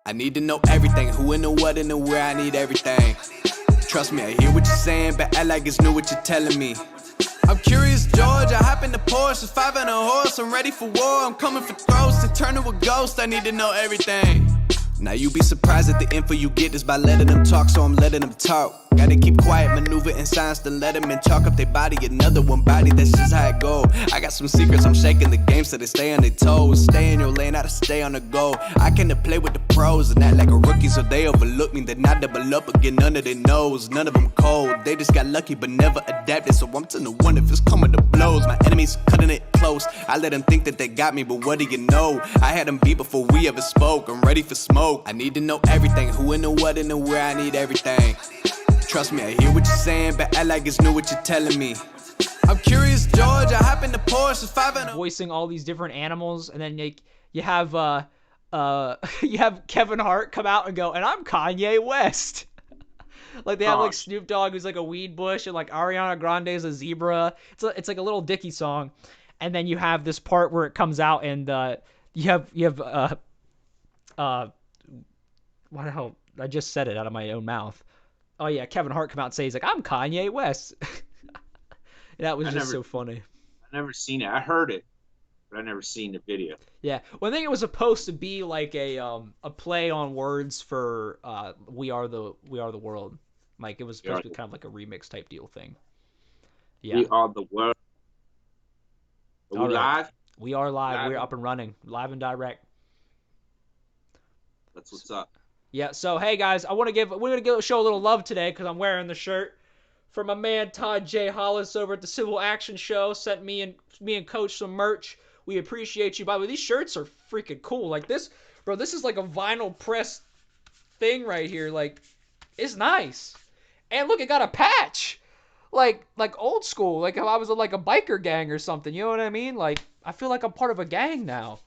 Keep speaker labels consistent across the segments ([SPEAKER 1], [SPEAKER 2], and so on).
[SPEAKER 1] I need to know everything, who and the what and the where, I need everything. Trust me, I hear what you're saying, but act like it's new what you're telling me. I'm curious, George, I hop in the Porsche, 5 on a horse, I'm ready for war, I'm coming for throats, to turn to a ghost, I need to know everything. Now you be surprised at the info you get is by letting them talk, so I'm letting them talk. Gotta keep quiet, maneuver in silence, then let them in, chalk up their body, another one body, that's just how it go. I got some secrets, I'm shaking the game so they stay on their toes. Stay in your lane, how to stay on the go. I came to play with the pros and act like a rookie, so they overlook me, then I double up again under their nose. None of them cold, they just got lucky but never adapted, so I'm to the one if it's coming to blows. My enemies cutting it close, I let them think that they got me, but what do you know? I had them beat before we ever spoke, I'm ready for smoke. I need to know everything, who and the what and the where, I need everything. Trust me, I hear what you're saying, but act like it's new what you're telling me. I'm curious, George, I hop in the Porsche, 5 on a...
[SPEAKER 2] Voicing all these different animals, and then you have you have Kevin Hart come out and go, and I'm Kanye West. Like they have like Snoop Dogg who's like a weed bush, and like Ariana Grande is a zebra. It's like a little Dickie song, and then you have this part where it comes out, and you have what the hell? I just said it out of my own mouth. Oh yeah, Kevin Hart come out and say he's like, I'm Kanye West. That was so funny.
[SPEAKER 3] I never seen it. I heard it, but I never seen the video.
[SPEAKER 2] Yeah, well, I think it was supposed to be like a play on words for We Are the World. Like it was supposed to be kind of like a remix type deal thing. Yeah.
[SPEAKER 3] We are the world. Are we live?
[SPEAKER 2] We are live. We're up and running, live and direct.
[SPEAKER 3] That's what's up.
[SPEAKER 2] Yeah. So hey guys, we're gonna show a little love today because I'm wearing the shirt from my man Todd J. Hollis over at the Civil Action Show. Sent me and Coach some merch. We appreciate you. By the way, these shirts are freaking cool. Like this, bro. This is like a vinyl press thing right here. Like, it's nice. And look, it got a patch. Like old school. Like if I was like a biker gang or something. You know what I mean? Like I feel like I'm part of a gang now.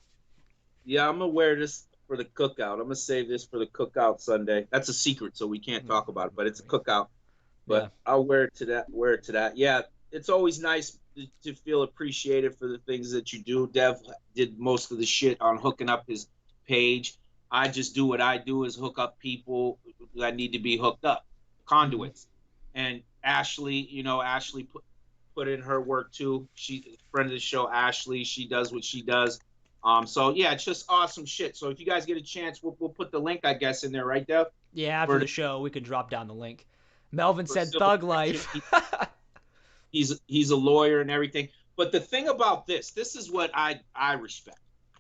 [SPEAKER 3] Yeah, I'm gonna wear this for the cookout. I'm gonna save this for the cookout Sunday. That's a secret, so we can't talk about it. But it's a cookout. But yeah. I'll wear it to that. Yeah, it's always nice to feel appreciated for the things that you do. Dev did most of the shit on hooking up his page. I just do what I do is hook up people that need to be hooked up, conduits. And Ashley, Ashley put in her work too. She's a friend of the show, Ashley. She does what she does. So yeah, it's just awesome shit. So if you guys get a chance, we'll put the link, I guess, in there, right, Dev?
[SPEAKER 2] Yeah, after the show, we can drop down the link. Melvin said thug life.
[SPEAKER 3] He's a lawyer and everything. But the thing about this is what I respect.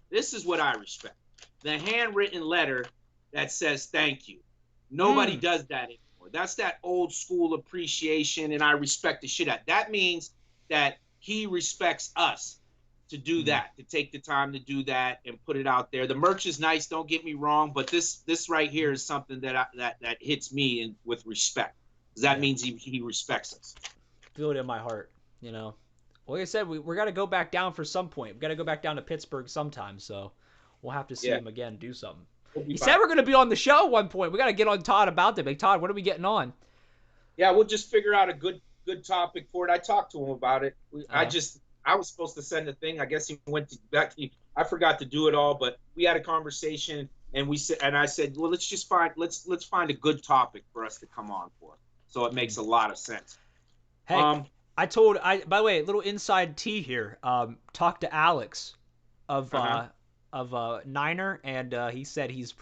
[SPEAKER 3] This is what I respect. The handwritten letter that says thank you. Nobody does that anymore. That's that old school appreciation, and I respect the shit out. That means that he respects us to do that, to take the time to do that and put it out there. The merch is nice, don't get me wrong, but this right here is something that hits me with respect. That means he respects us.
[SPEAKER 2] Feel it in my heart, Well, like I said, we're got to go back down for some point. We got to go back down to Pittsburgh sometime, so we'll have to see him again do something. He said we're going to be on the show at one point. We got to get on Todd about that. Big Todd, what are we getting on?
[SPEAKER 3] Yeah, we'll just figure out a good topic for it. I talked to him about it. I was supposed to send the thing. I guess he went back. I forgot to do it all, but we had a conversation, and I said, well, let's find a good topic for us to come on for. So it makes a lot of sense.
[SPEAKER 2] Hey, by the way, a little inside tea here. Talked to Alex of Niner, and he said he's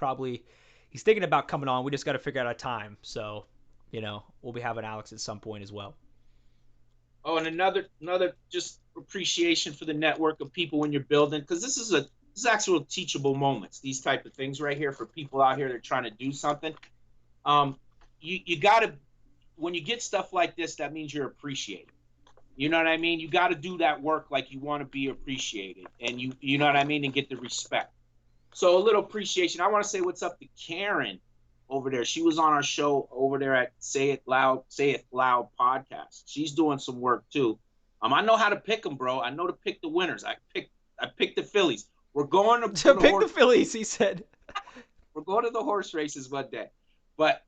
[SPEAKER 2] thinking about coming on. We just got to figure out a time. So, we'll be having Alex at some point as well.
[SPEAKER 3] Oh, and another just appreciation for the network of people when you're building, because this is actual teachable moments. These type of things right here for people out here that are trying to do something. You got to. When you get stuff like this, that means you're appreciated. You know what I mean? You got to do that work like you want to be appreciated, and you know what I mean, and get the respect. So a little appreciation. I want to say what's up to Karen over there. She was on our show over there at Say It Loud podcast. She's doing some work too. I know how to pick them, bro. I know to pick the winners. I picked the Phillies. We're going to
[SPEAKER 2] pick the Phillies. He said
[SPEAKER 3] we're going to the horse races one day, but.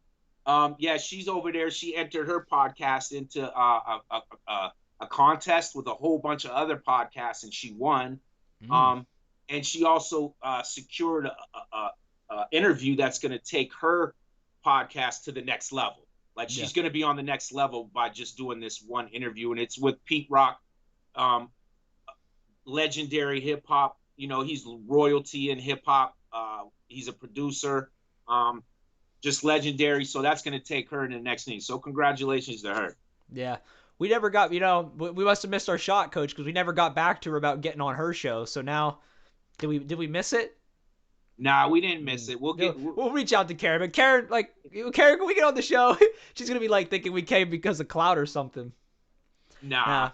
[SPEAKER 3] Yeah, she's over there. She entered her podcast into a contest with a whole bunch of other podcasts, and she won. And she also secured interview that's going to take her podcast to the next level. Like
[SPEAKER 2] Yeah.
[SPEAKER 3] she's going to be on the next level by just doing this one interview, and it's with Pete Rock, legendary hip hop. You know, he's royalty in hip hop. He's a producer, just legendary. So that's going to take her to the next thing. So congratulations to her.
[SPEAKER 2] Yeah. We never got, we must have missed our shot, Coach, because we never got back to her about getting on her show. So now, did we miss it?
[SPEAKER 3] Nah, we didn't miss it.
[SPEAKER 2] We'll reach out to Karen. But Karen, can we get on the show? She's gonna be thinking we came because of clout or something.
[SPEAKER 3] Nah.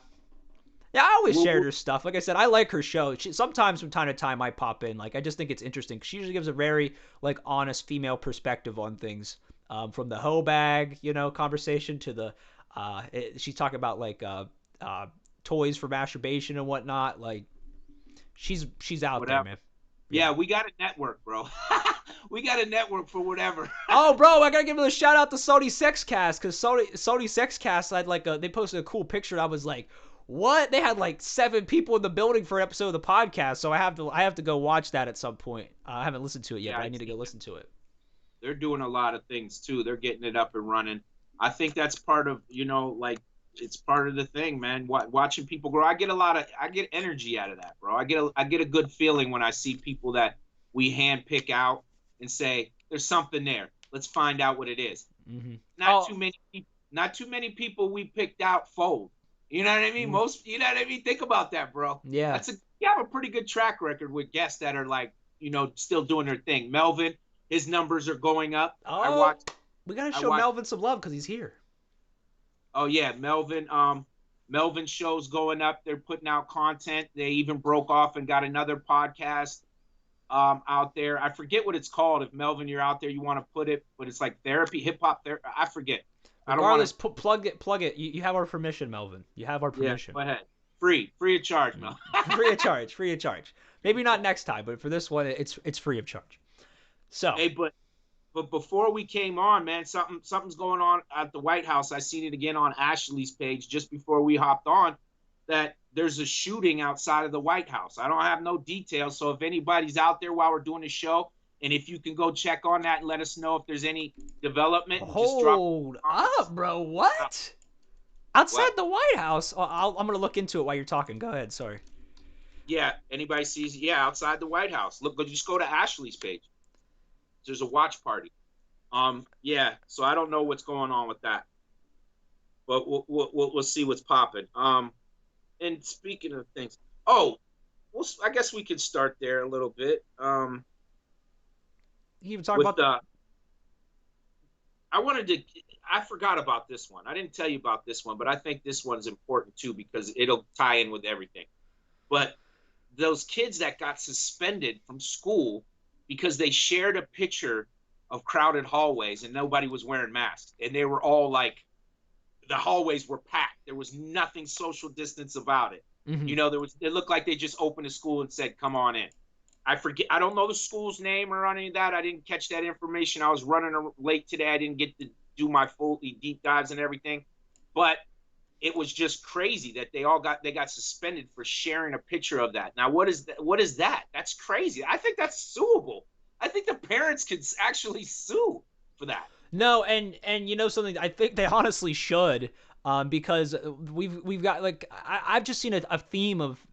[SPEAKER 2] Yeah, I always shared her stuff. Like I said, I like her show. Sometimes from time to time I pop in. I just think it's interesting. She usually gives a very honest female perspective on things. From the hoe bag, conversation to the she's talking about toys for masturbation and whatnot. She's out there, man.
[SPEAKER 3] Yeah, we got a network, bro. We got a network for whatever.
[SPEAKER 2] Oh, bro, I gotta give a shout out to Sony Sexcast, because Sony Sexcast had they posted a cool picture. And I was like, what? They had 7 people in the building for an episode of the podcast. So I have to go watch that at some point. I haven't listened to it yet, but I need to go listen to it.
[SPEAKER 3] They're doing a lot of things too. They're getting it up and running. I think that's part of it's part of the thing, man. Watching people grow, I get energy out of that, bro. I get a good feeling when I see people that we hand pick out and say, "There's something there. Let's find out what it is."
[SPEAKER 2] Mm-hmm.
[SPEAKER 3] Not too many people we picked out fold. You know what I mean?
[SPEAKER 2] Mm-hmm.
[SPEAKER 3] You know what I mean? Think about that, bro.
[SPEAKER 2] Yeah.
[SPEAKER 3] You have a pretty good track record with guests that are still doing their thing. Melvin, his numbers are going up.
[SPEAKER 2] Oh, we gotta show Melvin some love because he's here.
[SPEAKER 3] Oh yeah, Melvin's show's going up. They're putting out content. They even broke off and got another podcast out there. I forget what it's called. If Melvin, you're out there, you want to put it, but it's therapy, hip hop therapy. I forget.
[SPEAKER 2] Regardless, plug it. You have our permission, Melvin. You have our permission.
[SPEAKER 3] Yeah, go ahead. Free of charge, Melvin.
[SPEAKER 2] free of charge. Maybe not next time, but for this one, it's free of charge. So.
[SPEAKER 3] Hey, but before we came on, man, something's going on at the White House. I seen it again on Ashley's page just before we hopped on, that there's a shooting outside of the White House. I don't have no details, so if anybody's out there while we're doing the show, and if you can go check on that and let us know if there's any development.
[SPEAKER 2] Hold up, bro. What? Outside the White House? I'm going to look into it while you're talking. Go ahead. Sorry.
[SPEAKER 3] Yeah, anybody sees it? Yeah, outside the White House. Look, just go to Ashley's page. There's a watch party. Yeah, so I don't know what's going on with that, but we'll see what's popping. And speaking of things, I guess we could start there a little bit.
[SPEAKER 2] You even talk about
[SPEAKER 3] I forgot about this one. I didn't tell you about this one, but I think this one's important too because it'll tie in with everything. But those kids that got suspended from school because they shared a picture of crowded hallways and nobody was wearing masks. And they were all the hallways were packed. There was nothing social distance about it.
[SPEAKER 2] Mm-hmm.
[SPEAKER 3] It looked like they just opened a school and said, come on in. I don't know the school's name or any of that. I didn't catch that information. I was running late today. I didn't get to do my full deep dives and everything. But it was just crazy that they got suspended for sharing a picture of that. Now, what is that? That's crazy. I think that's suable. I think the parents could actually sue for that.
[SPEAKER 2] No, and something, I think they honestly should, because we've got I've just seen a theme of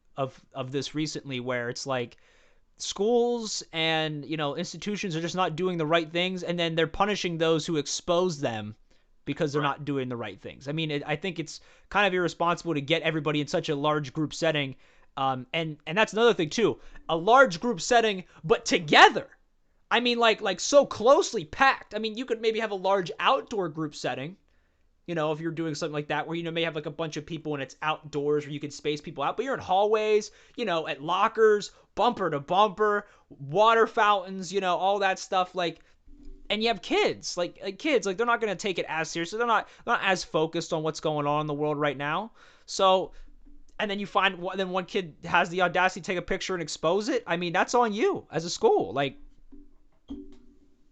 [SPEAKER 2] this recently where it's schools and institutions are just not doing the right things, and then they're punishing those who expose them because they're not doing the right things. I mean, I think it's kind of irresponsible to get everybody in such a large group setting. And that's another thing too, a large group setting, but together. I mean, so closely packed. I mean, you could maybe have a large outdoor group setting, if you're doing something like that, where, may have a bunch of people and it's outdoors where you can space people out, but you're in hallways, at lockers, bumper to bumper, water fountains, all that stuff. And you have kids, kids, they're not going to take it as seriously. They're not as focused on what's going on in the world right now. So, and then you find, then one kid has the audacity to take a picture and expose it. I mean, that's on you as a school.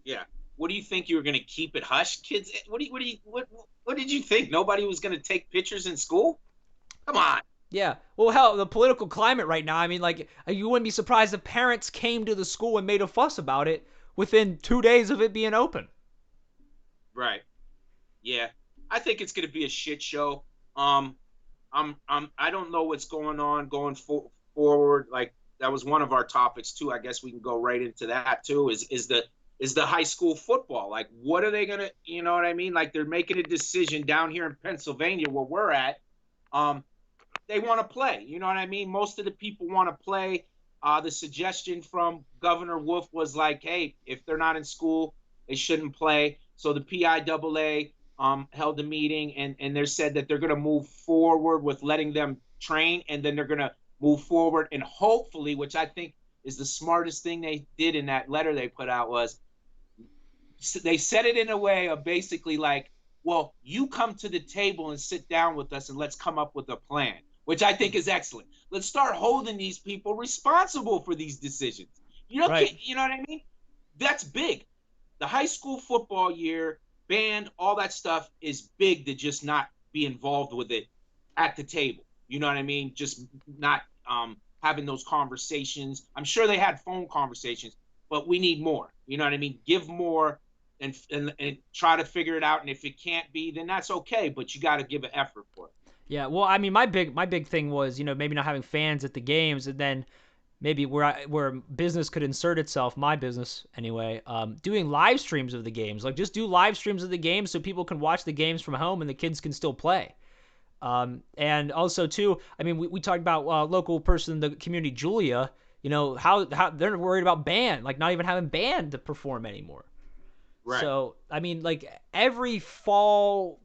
[SPEAKER 3] Yeah. What do you think, you were going to keep it hush, kids? What did you think? Nobody was going to take pictures in school? Come on.
[SPEAKER 2] Yeah. Well, hell, the political climate right now, I mean, you wouldn't be surprised if parents came to the school and made a fuss about it within 2 days of it being open.
[SPEAKER 3] Right. Yeah. I think it's going to be a shit show. I don't know what's going on forward. Like that was one of our topics too. I guess we can go right into that too. Is the high school football? Like, what are they gonna? You know what I mean? Like they're making a decision down here in Pennsylvania where we're at. They want to play. You know what I mean? Most of the people want to play. The suggestion from Governor Wolf was like, hey, if they're not in school, they shouldn't play. So the PIAA held a meeting and they said that they're going to move forward with letting them train, and then they're going to move forward and hopefully, which I think is the smartest thing they did in that letter they put out, was they said it in a way of basically like, well, you come to the table and sit down with us and let's come up with a plan, which I think is excellent. Let's start holding these people responsible for these decisions. You know,
[SPEAKER 2] Right.
[SPEAKER 3] You know what I mean? That's big. The high school football year, band, all that stuff is big to just not be involved with it at the table. You know what I mean? Just not having those conversations. I'm sure they had phone conversations, but we need more. You know what I mean? Give more and try to figure it out. And if it can't be, then that's okay. But you got to give an effort for it.
[SPEAKER 2] Yeah, well, I mean, my big thing was, maybe not having fans at the games, and then maybe where business could insert itself, my business anyway, doing live streams of the games. Like, just do live streams of the games so people can watch the games from home and the kids can still play. And also too, I mean, we talked about local person in the community, Julia. How they're worried about band, like not even having band to perform anymore.
[SPEAKER 3] Right.
[SPEAKER 2] So I mean, like every fall,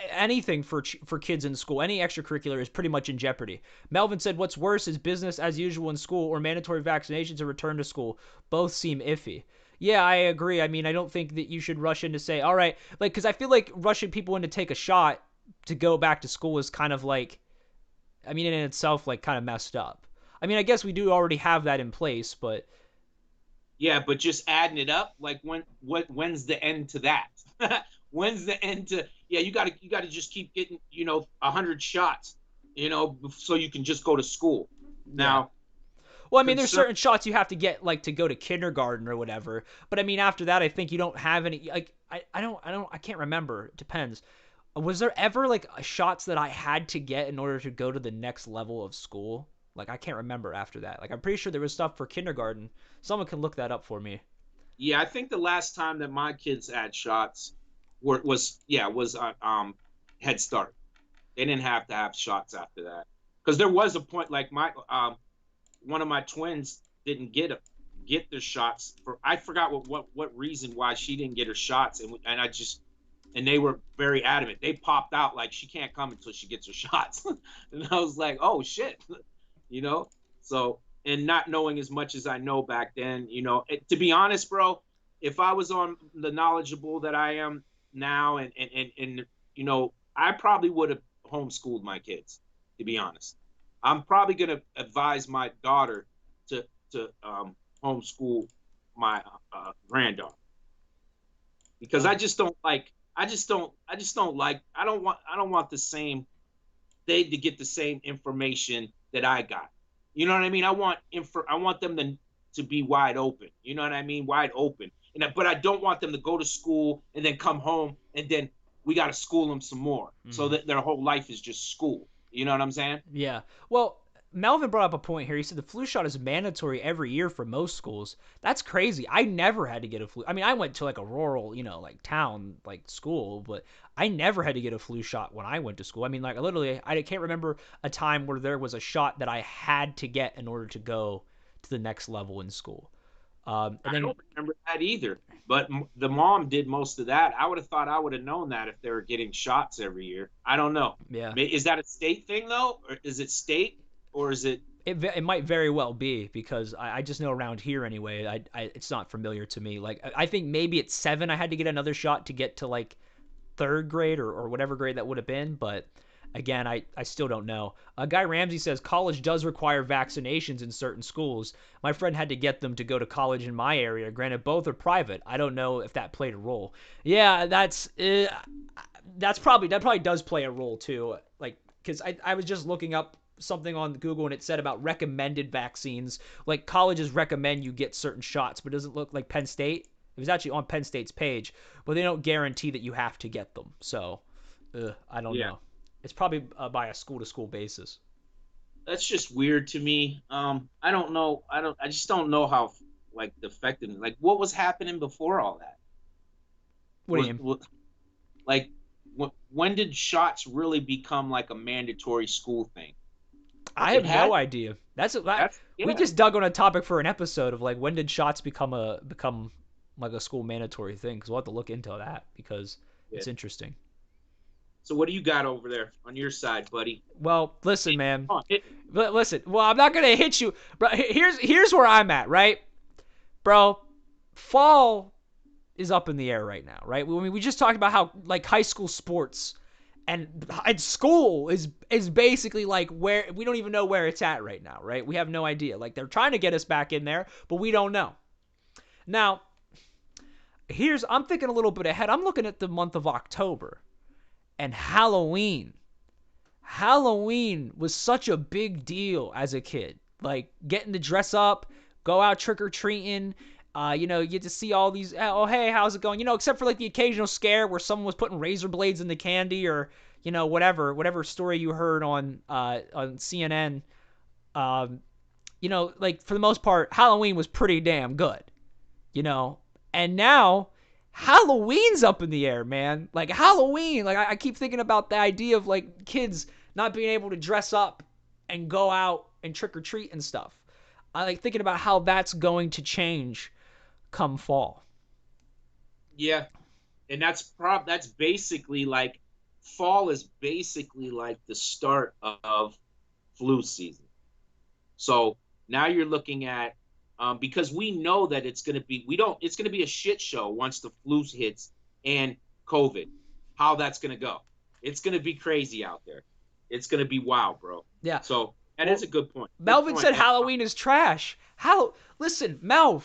[SPEAKER 2] anything for kids in school, any extracurricular is pretty much in jeopardy. Melvin said, "What's worse is business as usual in school or mandatory vaccinations or return to school. Both seem iffy." Yeah, I agree. I mean, I don't think that you should rush in to say, all right, like, because I feel like rushing people in to take a shot to go back to school is kind of like, I mean, in itself, like, kind of messed up. I mean, I guess we do already have that in place, but
[SPEAKER 3] yeah, but just adding it up, like when's the end to that? When's the end to? Yeah, you gotta just keep getting 100 shots, so you can just go to school. Now,
[SPEAKER 2] well, I mean, there's certain shots you have to get, like, to go to kindergarten or whatever. But I mean, after that, I think you don't have any. Like, I can't remember. It depends. Was there ever like shots that I had to get in order to go to the next level of school? Like, I can't remember after that. Like, I'm pretty sure there was stuff for kindergarten. Someone can look that up for me.
[SPEAKER 3] Yeah, I think the last time that my kids had shots was Head Start. They didn't have to have shots after that, because there was a point like my one of my twins didn't get their shots for, I forgot what reason why she didn't get her shots, and they were very adamant. They popped out like she can't come until she gets her shots. And I was like, oh shit, So, and not knowing as much as I know back then, to be honest, bro, if I was on the knowledgeable that I am now, and I probably would have homeschooled my kids, to be honest. I'm probably going to advise my daughter to homeschool my granddaughter, because I don't want the same, they to get the same information that I got. You know what I mean? I want them to be wide open. You know what I mean? Wide open. But I don't want them to go to school and then come home and then we got to school them some more, so that their whole life is just school. You know what I'm saying?
[SPEAKER 2] Yeah. Well, Melvin brought up a point here. He said the flu shot is mandatory every year for most schools. That's crazy. I never had to get a flu. I mean, I went to like a rural, like town, like school, but I never had to get a flu shot when I went to school. I mean, like literally, I can't remember a time where there was a shot that I had to get in order to go to the next level in school.
[SPEAKER 3] I don't remember that either. But the mom did most of that. I would have thought I would have known that if they were getting shots every year. I don't know.
[SPEAKER 2] Yeah.
[SPEAKER 3] Is that a state thing though, or is it state, or is it?
[SPEAKER 2] It might very well be, because I just know around here anyway, it's not familiar to me. Like, I think maybe at 7 I had to get another shot to get to like 3rd grade or whatever grade that would have been. But again, I still don't know. Guy Ramsey says college does require vaccinations in certain schools. My friend had to get them to go to college in my area. Granted, both are private. I don't know if that played a role. Yeah, that probably does play a role too. Like, because I was just looking up something on Google and it said about recommended vaccines. Like colleges recommend you get certain shots, but it doesn't look like Penn State. It was actually on Penn State's page, but they don't guarantee that you have to get them. So, I don't know. It's probably by a school-to-school basis.
[SPEAKER 3] That's just weird to me. I don't know. I just don't know how like the effective. Like what was happening before all that?
[SPEAKER 2] What do you mean?
[SPEAKER 3] Like when did shots really become like a mandatory school thing?
[SPEAKER 2] I have no idea. We just dug on a topic for an episode of like when did shots become like a school mandatory thing? Because we'll have to look into that because it's interesting.
[SPEAKER 3] So what do you got over there on your side, buddy?
[SPEAKER 2] Well, listen, man. Listen. Well, I'm not gonna hit you, bro. Here's where I'm at, right, bro? Fall is up in the air right now, right? I mean, we just talked about how like high school sports and school is basically like where we don't even know where it's at right now, right? We have no idea. Like they're trying to get us back in there, but we don't know. Now, I'm thinking a little bit ahead. I'm looking at the month of October and Halloween. Halloween was such a big deal as a kid. Like getting to dress up, go out trick-or-treating. You get to see all these, oh, hey, how's it going? Except for like the occasional scare where someone was putting razor blades in the candy or, whatever story you heard on CNN. Like for the most part, Halloween was pretty damn good, and now Halloween's up in the air, man. Like Halloween, like I keep thinking about the idea of like kids not being able to dress up and go out and trick or treat and stuff. I like thinking about how that's going to change come fall.
[SPEAKER 3] Yeah, and that's basically like fall is basically like the start of flu season. So now you're looking at because we know that it's going to be a shit show once the flu hits and COVID. How that's going to go? It's going to be crazy out there. It's going to be wild, bro.
[SPEAKER 2] Yeah.
[SPEAKER 3] So that is a good point.
[SPEAKER 2] Melvin said Halloween is trash. Listen, Melv,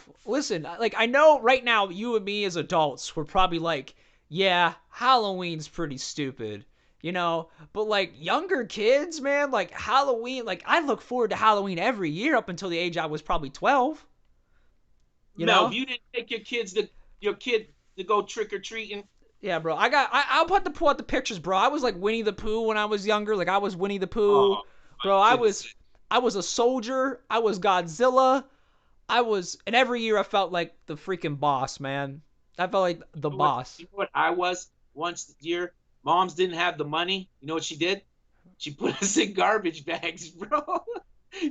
[SPEAKER 2] like I know right now you and me as adults, we're probably like, yeah, Halloween's pretty stupid, but like younger kids, man, like Halloween, like I look forward to Halloween every year up until the age I was probably 12.
[SPEAKER 3] Melv, you didn't take your kid to go trick-or-treating?
[SPEAKER 2] Yeah, bro. I'll pull out the pictures, bro. I was like Winnie the Pooh when I was younger. Like I was Winnie the Pooh. Bro, I was a soldier. I was Godzilla. And every year I felt like the freaking boss, man. I felt like the boss.
[SPEAKER 3] You know what I was once a year? Moms didn't have the money. You know what she did? She put us in garbage bags, bro.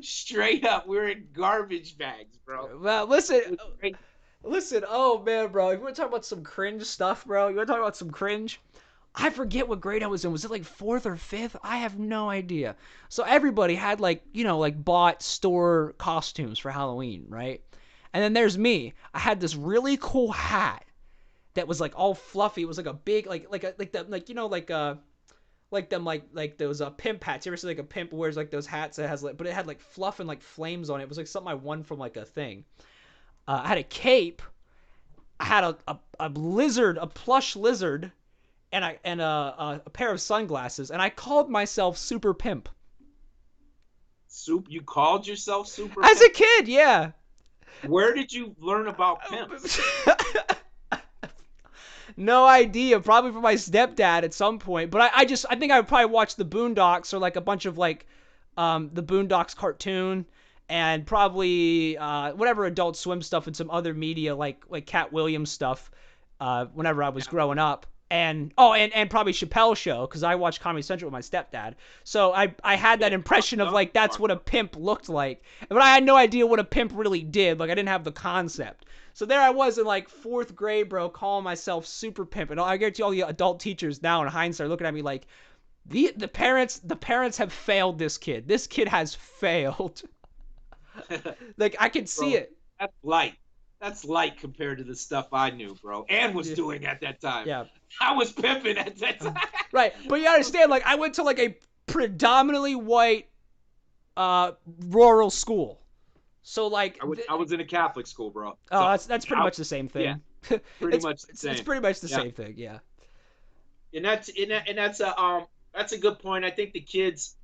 [SPEAKER 3] Straight up, we're in garbage bags, bro.
[SPEAKER 2] Well, listen. Oh man, bro. You want to talk about some cringe stuff, bro? You want to talk about some cringe? I forget what grade I was in. Was it like 4th or 5th? I have no idea. So everybody had like bought store costumes for Halloween, right? And then there's me. I had this really cool hat that was like all fluffy. It was like a big like those pimp hats. You ever see like a pimp wears like those hats that has like, but it had like fluff and like flames on it. It was like something I won from like a thing. I had a cape. I had a lizard, a plush lizard. And a pair of sunglasses, and I called myself Super Pimp.
[SPEAKER 3] You called yourself Super
[SPEAKER 2] As
[SPEAKER 3] Pimp?
[SPEAKER 2] a kid, yeah.
[SPEAKER 3] Where did you learn about pimps?
[SPEAKER 2] No idea. Probably from my stepdad at some point. But I think I would probably watch the Boondocks or like a bunch of like the Boondocks cartoon and probably whatever Adult Swim stuff and some other media like Cat Williams stuff whenever I was growing up. And probably Chappelle's Show because I watched Comedy Central with my stepdad. So I had that impression of like that's what a pimp looked like. But I had no idea what a pimp really did. Like I didn't have the concept. So there I was in like 4th grade, bro, calling myself Super Pimp. And I guarantee all the adult teachers now in hindsight are looking at me like the parents have failed this kid. This kid has failed. Like I can see it.
[SPEAKER 3] That's light. That's light compared to the stuff I knew, bro, and was doing at that time.
[SPEAKER 2] Yeah.
[SPEAKER 3] I was pimping at that time.
[SPEAKER 2] Right. But you understand, like, I went to, like, a predominantly white rural school. So, like...
[SPEAKER 3] I was in a Catholic school, bro.
[SPEAKER 2] Oh, that's pretty much the same thing.
[SPEAKER 3] Yeah, pretty much the same.
[SPEAKER 2] It's pretty much the same thing, yeah.
[SPEAKER 3] And that's a good point. I think the kids...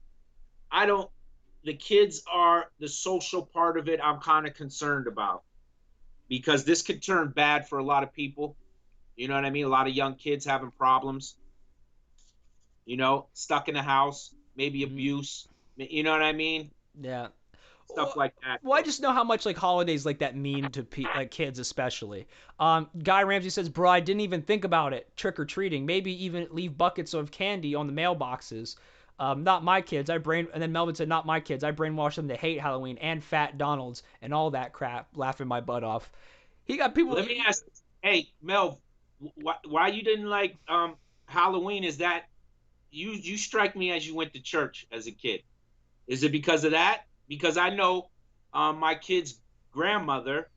[SPEAKER 3] the kids are the social part of it. I'm kind of concerned about, because this could turn bad for a lot of people. You know what I mean? A lot of young kids having problems, stuck in the house, maybe abuse. You know what I mean?
[SPEAKER 2] Yeah.
[SPEAKER 3] Stuff like that.
[SPEAKER 2] Well, I just know how much like holidays like that mean to like kids especially. Guy Ramsey says, "Bro, I didn't even think about it. Trick or treating, maybe even leave buckets of candy on the mailboxes. Not my kids. And then Melvin said, "Not my kids. I brainwashed them to hate Halloween and Fat Donald's and all that crap." Laughing my butt off. He got people.
[SPEAKER 3] Let me ask, hey Mel, why you didn't like Halloween? Is that you strike me as you went to church as a kid? Is it because of that? Because I know my kid's grandmother,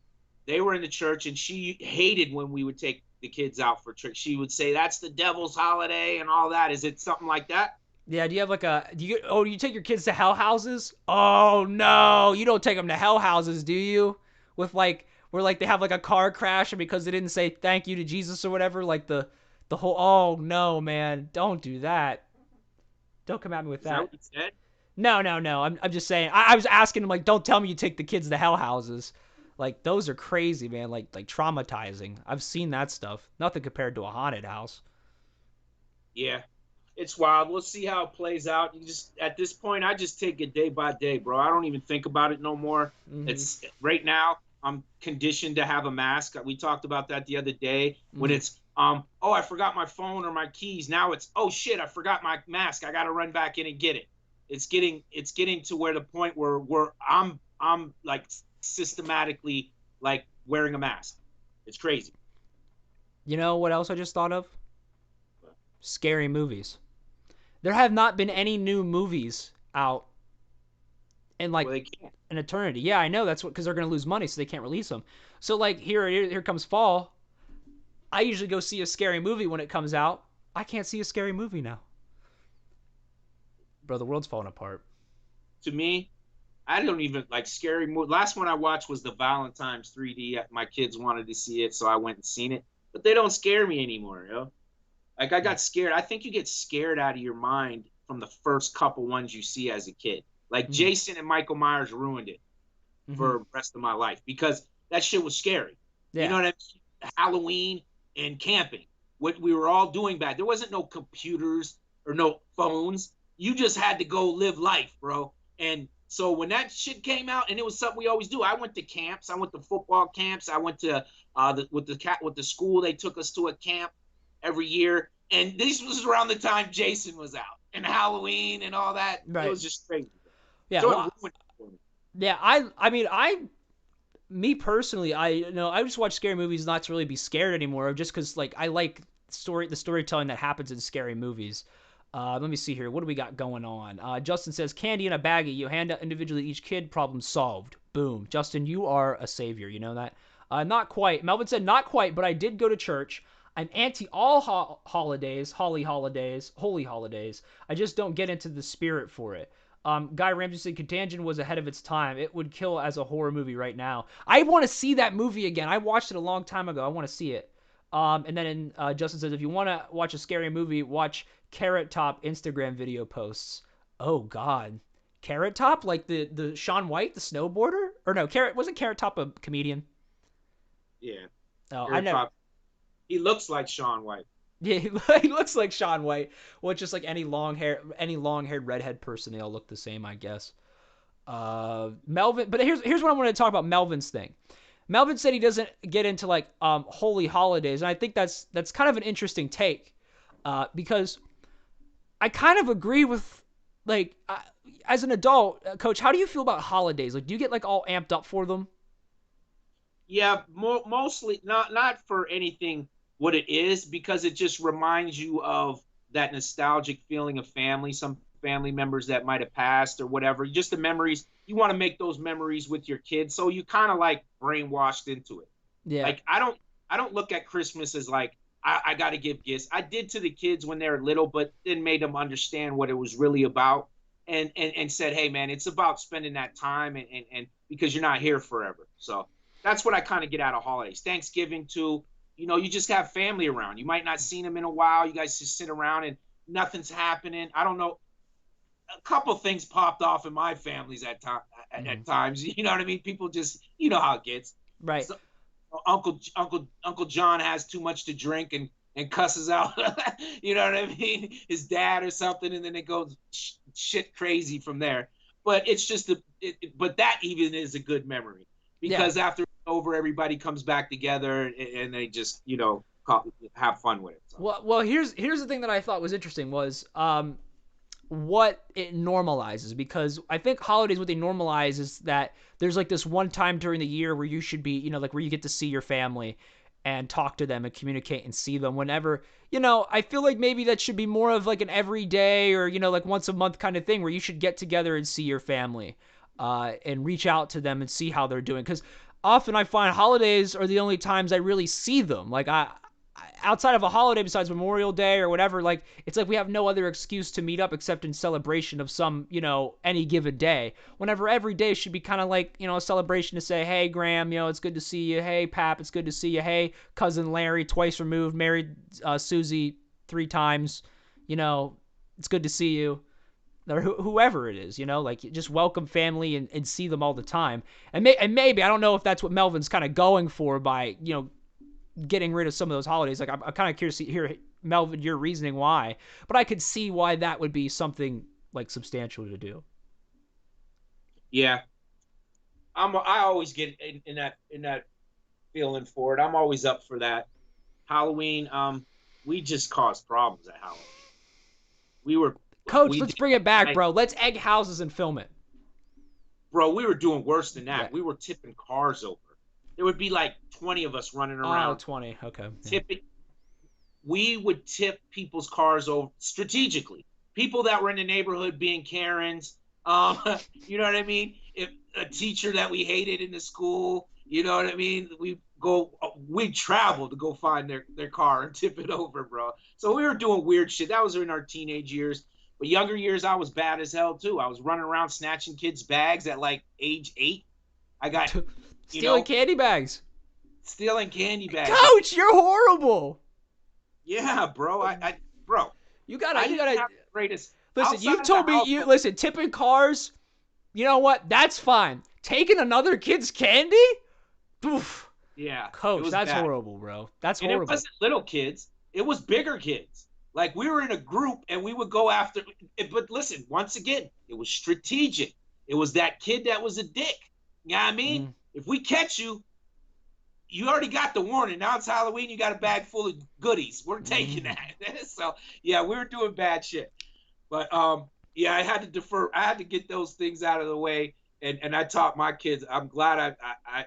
[SPEAKER 3] they were in the church, and she hated when we would take the kids out for trick. She would say that's the devil's holiday and all that. Is it something like that?
[SPEAKER 2] Yeah, do you have like do you take your kids to hell houses? Oh no, you don't take them to hell houses, do you? With like where like they have like a car crash and because they didn't say thank you to Jesus or whatever, like the whole oh no man, don't do that. Don't come at me with
[SPEAKER 3] Is that
[SPEAKER 2] that.
[SPEAKER 3] what he said?
[SPEAKER 2] No, no, no. I'm just saying. I was asking him like, don't tell me you take the kids to hell houses. Like those are crazy, man. Like traumatizing. I've seen that stuff. Nothing compared to a haunted house.
[SPEAKER 3] Yeah, it's wild. We'll see how it plays out. You just at this point, I just take it day by day, bro. I don't even think about it no more.
[SPEAKER 2] Mm-hmm.
[SPEAKER 3] It's right now. I'm conditioned to have a mask. We talked about that the other day. When
[SPEAKER 2] Mm-hmm.
[SPEAKER 3] it's oh, I forgot my phone or my keys. Now it's oh shit, I forgot my mask. I got to run back in and get it. It's getting to where the point where I'm like systematically like wearing a mask. It's crazy.
[SPEAKER 2] You know what else I just thought of? Scary movies. There have not been any new movies out in like
[SPEAKER 3] Well, they can't.
[SPEAKER 2] an eternity. Yeah, I know that's what because they're gonna lose money, so they can't release them. So like here comes fall. I usually go see a scary movie when it comes out. I can't see a scary movie now, bro. The world's falling apart.
[SPEAKER 3] To me, I don't even like scary movie. Last one I watched was the Valentine's 3D. My kids wanted to see it, so I went and seen it. But they don't scare me anymore, Like I got scared. I think you get scared out of your mind from the first couple ones you see as a kid. Like
[SPEAKER 2] Mm-hmm.
[SPEAKER 3] Jason and Michael Myers ruined it for the rest of my life because that shit was scary. You know
[SPEAKER 2] Yeah.
[SPEAKER 3] what I mean? Halloween and camping. What we were all doing back. There wasn't no computers or no phones. You just had to go live life, bro. And so when that shit came out, and it was something we always do. I went to camps. I went to football camps. I went to with the school. They took us to a camp every year. And this was around the time Jason was out and Halloween and all that. It
[SPEAKER 2] Right.
[SPEAKER 3] was just crazy.
[SPEAKER 2] Yeah.
[SPEAKER 3] So it
[SPEAKER 2] Well.
[SPEAKER 3] ruined it for me.
[SPEAKER 2] Yeah. I mean me personally, I just watch scary movies not to really be scared anymore, just because like I like the storytelling that happens in scary movies. Let me see here. What do we got going on? Justin says candy in a baggie. You hand out individually each kid. Problem solved. Boom. Justin, you are a savior. You know that? Not quite. Melvin said not quite, but I did go to church. I'm anti all holidays, holy holidays. I just don't get into the spirit for it. Guy Ramsey said Contagion was ahead of its time. It would kill as a horror movie right now. I want to see that movie again. I watched it a long time ago. I want to see it. And then Justin says, if you want to watch a scary movie, watch Carrot Top Instagram video posts. Oh God, Carrot Top, like the Shaun White, the snowboarder, or no? Wasn't Carrot Top a comedian?
[SPEAKER 3] Yeah.
[SPEAKER 2] Oh, I
[SPEAKER 3] Eric
[SPEAKER 2] never.
[SPEAKER 3] Pop, he looks like Shaun White.
[SPEAKER 2] Yeah, he looks like Shaun White. Well, it's just like any long haired redhead person, they all look the same, I guess. Melvin, but here's what I want to talk about Melvin's thing. Melvin said he doesn't get into like holy holidays, and I think that's kind of an interesting take, because I kind of agree with like as an adult, Coach. How do you feel about holidays? Like, do you get like all amped up for them?
[SPEAKER 3] Yeah, mostly not for anything what it is, because it just reminds you of that nostalgic feeling of family, some family members that might have passed or whatever. Just the memories. You want to make those memories with your kids, so you kind of like brainwashed into it.
[SPEAKER 2] Yeah.
[SPEAKER 3] Like I don't look at Christmas as like I got to give gifts. I did to the kids when they were little, but then made them understand what it was really about, and said, hey man, it's about spending that time, and because you're not here forever. So that's what I kind of get out of holidays. Thanksgiving too. You just have family around. You might not seen them in a while. You guys just sit around and nothing's happening. I don't know. a couple things popped off in my families at times. You know what I mean? People just, you know how it gets.
[SPEAKER 2] Right.
[SPEAKER 3] So, Uncle John has too much to drink and cusses out, you know what I mean, his dad or something, and then it goes shit crazy from there. But it's just but that even is a good memory because after it's over, everybody comes back together and they just, you know, have fun with it. So.
[SPEAKER 2] Well, here's the thing that I thought was interesting was what it normalizes, because I think holidays, what they normalize is that there's like this one time during the year where you should be, you know, like where you get to see your family and talk to them and communicate and see them whenever, you know. I feel like maybe that should be more of like an everyday or, you know, like once a month kind of thing where you should get together and see your family and reach out to them and see how they're doing. Because often I find holidays are the only times I really see them. Like outside of a holiday, besides Memorial Day or whatever, like it's like we have no other excuse to meet up except in celebration of some, you know, any given day. Whenever every day should be kind of like, you know, a celebration to say, hey, Graham, you know, it's good to see you. Hey, Pap, it's good to see you. Hey, cousin Larry, twice removed, married Susie 3 times. You know, it's good to see you. Or whoever it is, you know, like just welcome family and see them all the time. And maybe, I don't know if that's what Melvin's kind of going for by, you know, getting rid of some of those holidays. Like I'm kind of curious to hear, Melvin, your reasoning why, but I could see why that would be something like substantial to do.
[SPEAKER 3] Yeah, I always get in that feeling for it. I'm always up for that. Halloween, we just caused problems at Halloween.
[SPEAKER 2] Coach, let's bring it back, bro. Let's egg houses and film it.
[SPEAKER 3] Bro, we were doing worse than that.
[SPEAKER 2] Yeah.
[SPEAKER 3] We were tipping cars over. There would be like 20 of us running around.
[SPEAKER 2] Oh, 20. Okay.
[SPEAKER 3] Tipping. We would tip people's cars over strategically. People that were in the neighborhood being Karens. You know what I mean? If a teacher that we hated in the school, you know what I mean? We traveled to go find their car and tip it over, bro. So we were doing weird shit. That was in our teenage years. But younger years, I was bad as hell too. I was running around snatching kids' bags at like age 8. I got
[SPEAKER 2] stealing candy bags.
[SPEAKER 3] Stealing candy bags.
[SPEAKER 2] Coach, you're horrible.
[SPEAKER 3] Yeah, bro. Bro.
[SPEAKER 2] You gotta.
[SPEAKER 3] Greatest.
[SPEAKER 2] Listen, you've told me. Listen, tipping cars. You know what? That's fine. Taking another kid's candy. Oof.
[SPEAKER 3] Yeah.
[SPEAKER 2] Coach, that's bad. Horrible, bro. That's horrible.
[SPEAKER 3] It wasn't little kids. It was bigger kids. Like we were in a group and we would go after. But listen, once again, it was strategic. It was that kid that was a dick. You know what I mean? If we catch you, you already got the warning. Now it's Halloween. You got a bag full of goodies. We're taking that. So yeah, we were doing bad shit. But yeah, I had to defer. I had to get those things out of the way. And I taught my kids. I'm glad